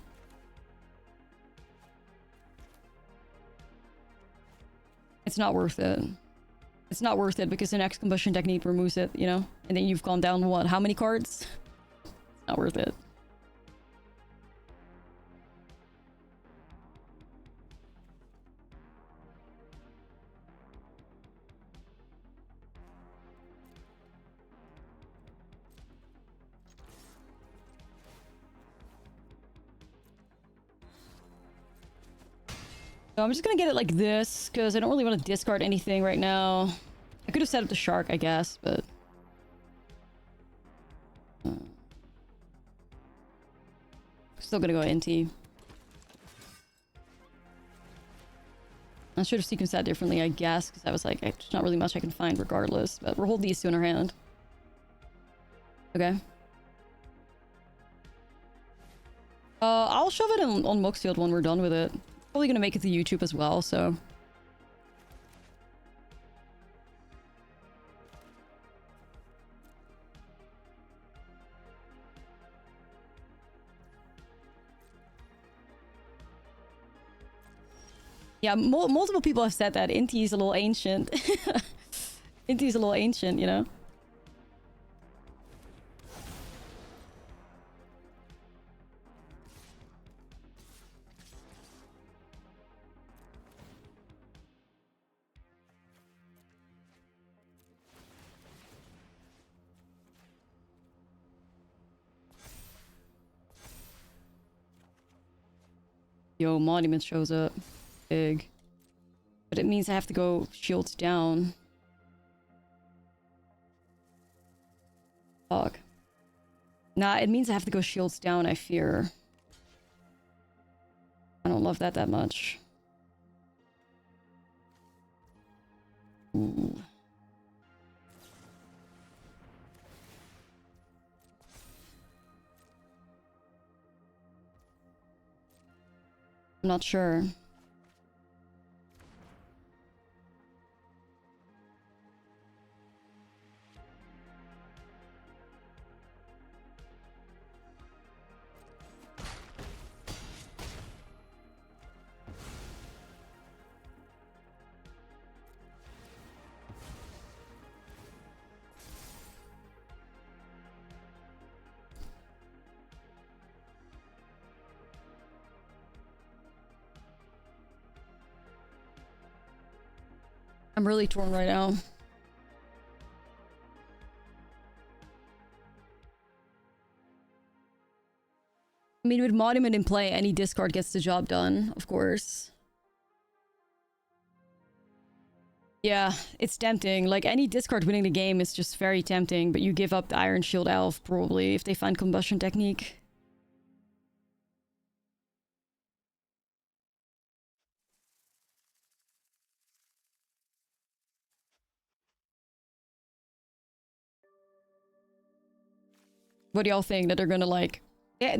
It's not worth it. It's not worth it because the next combustion technique removes it, you know? And then you've gone down what? How many cards? It's not worth it. So I'm just gonna get it like this, because I don't really want to discard anything right now. I could have set up the shark, I guess, but... Still gonna go NT. I should have sequenced that differently, I guess, because I was like, there's not really much I can find regardless, but we'll hold these two in our hand. Okay. I'll shove it on Moxfield when we're done with it. Probably gonna make it to YouTube as well, so... Yeah, multiple people have said that Inti is a little ancient. Inti is a little ancient, you know? Yo, Monument shows up. Big. But it means I have to go shields down. Fuck. Nah, it means I have to go shields down, I fear. I don't love that much. Ooh. I'm not sure. I'm really torn right now. I mean, with Monument in play, any discard gets the job done, of course. Yeah, it's tempting. Like, any discard winning the game is just very tempting, but you give up the Iron Shield Elf, probably, if they find Combustion Technique. What do y'all think? That they're gonna, like... Yeah,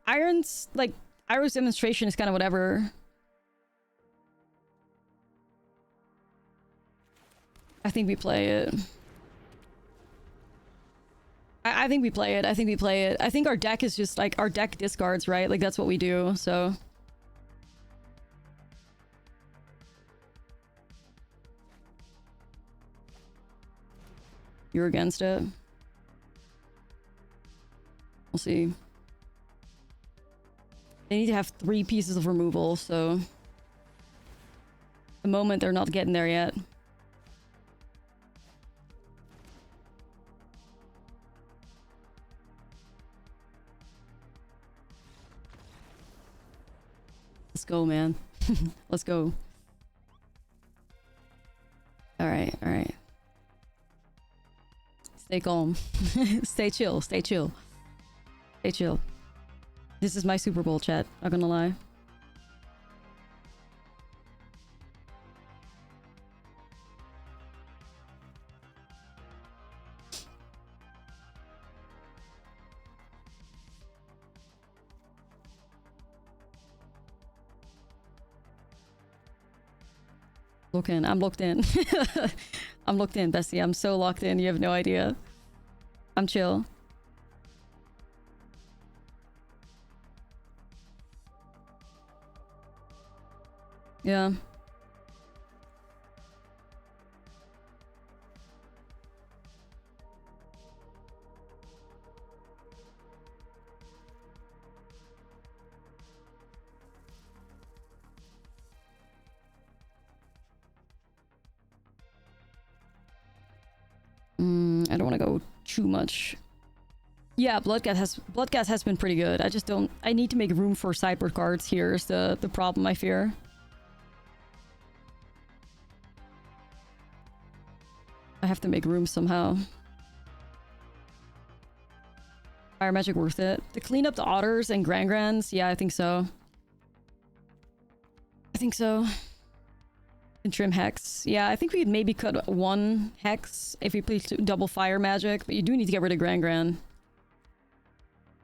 Iron's, like... Iroh's demonstration is kind of whatever. I think we play it. I think we play it. I think we play it. I think our deck is just, like... Our deck discards, right? Like, that's what we do, so... You're against it? We'll see. They need to have 3 pieces of removal, so... At the moment, they're not getting there yet. Let's go, man. Let's go. Alright, alright. Stay calm. Stay chill, stay chill. Stay chill. This is my Super Bowl chat, not gonna lie. Look in, I'm locked in. I'm locked in, Bessie. I'm so locked in, you have no idea. I'm chill. Yeah. I don't want to go too much. Yeah, Bloodcast has been pretty good. I just don't... I need to make room for sideboard cards here is the problem, I fear. I have to make room somehow. Fire Magic worth it. To clean up the Otters and Grands? Yeah, I think so. I think so. And trim Hex. Yeah, I think we'd maybe cut 1 Hex if we play double Fire Magic, but you do need to get rid of Grand.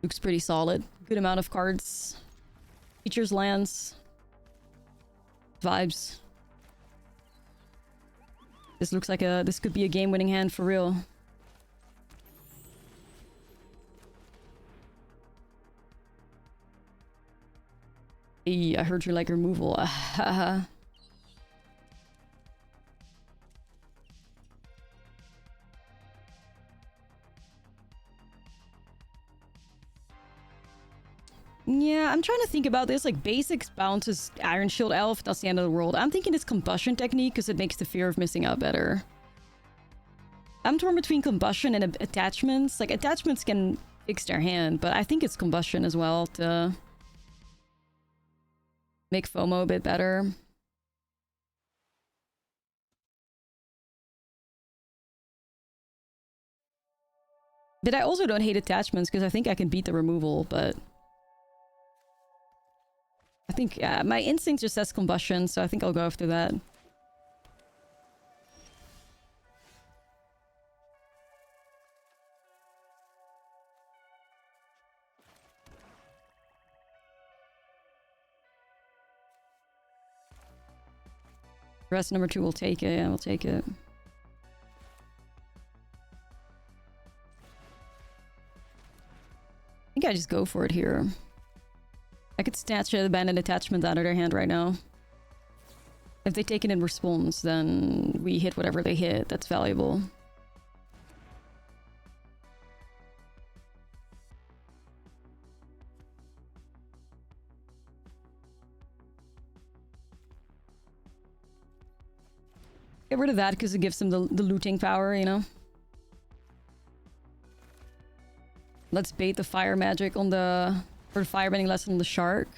Looks pretty solid. Good amount of cards. Features, lands. Vibes. This looks like this could be a game-winning hand for real. Hey, I heard you like removal. Yeah, I'm trying to think about this. Like, basics bounces Iron Shield Elf. That's the end of the world. I'm thinking it's Combustion Technique because it makes the fear of missing out better. I'm torn between Combustion and attachments. Like, attachments can fix their hand, but I think it's Combustion as well to make FOMO a bit better. But I also don't hate attachments because I think I can beat the removal, but... I think, yeah, my instinct just says Combustion, so I think I'll go after that. Rest number 2 will take it. Yeah, we'll take it. I think I just go for it here. I could snatch the Abandoned Attachment out of their hand right now. If they take it in response, then we hit whatever they hit. That's valuable. Get rid of that because it gives them the looting power, you know? Let's bait the fire magic on the... or the firebending lesson on the shark.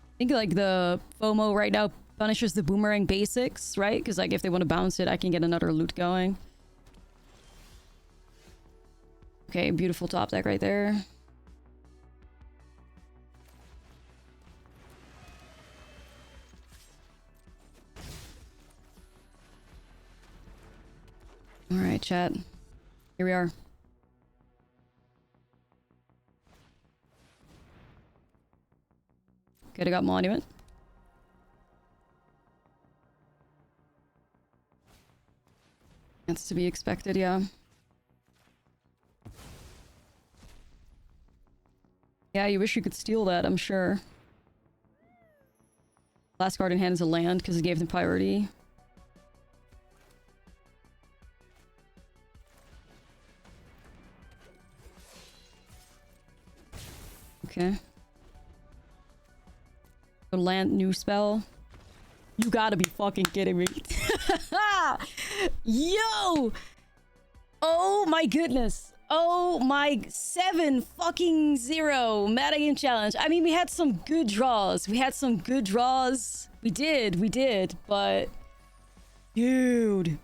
I think like the FOMO right now punishes the boomerang basics, right? Because like if they want to bounce it, I can get another loot going. Okay, beautiful top deck right there. All right, chat. Here we are. Okay, I got Monument. That's to be expected, yeah. Yeah, you wish you could steal that, I'm sure. Last card in hand is a land because it gave them priority. Okay. Land new spell. You gotta be fucking kidding me. Yo! Oh my goodness. Oh my 7 fucking 0 metagame challenge. I mean, we had some good draws. We did, but dude.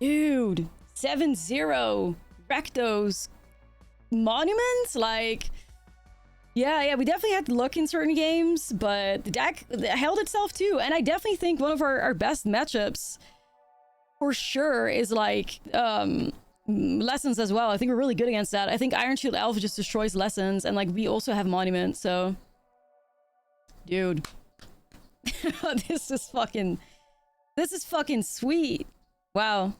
7-0 RAKDOS monuments, like yeah, we definitely had to look in certain games, but the deck held itself too. And I definitely think one of our best matchups for sure is like Lessons as well. I think we're really good against that. I think Iron Shield Elf just destroys Lessons, and like we also have Monument, so dude. This is fucking sweet. Wow.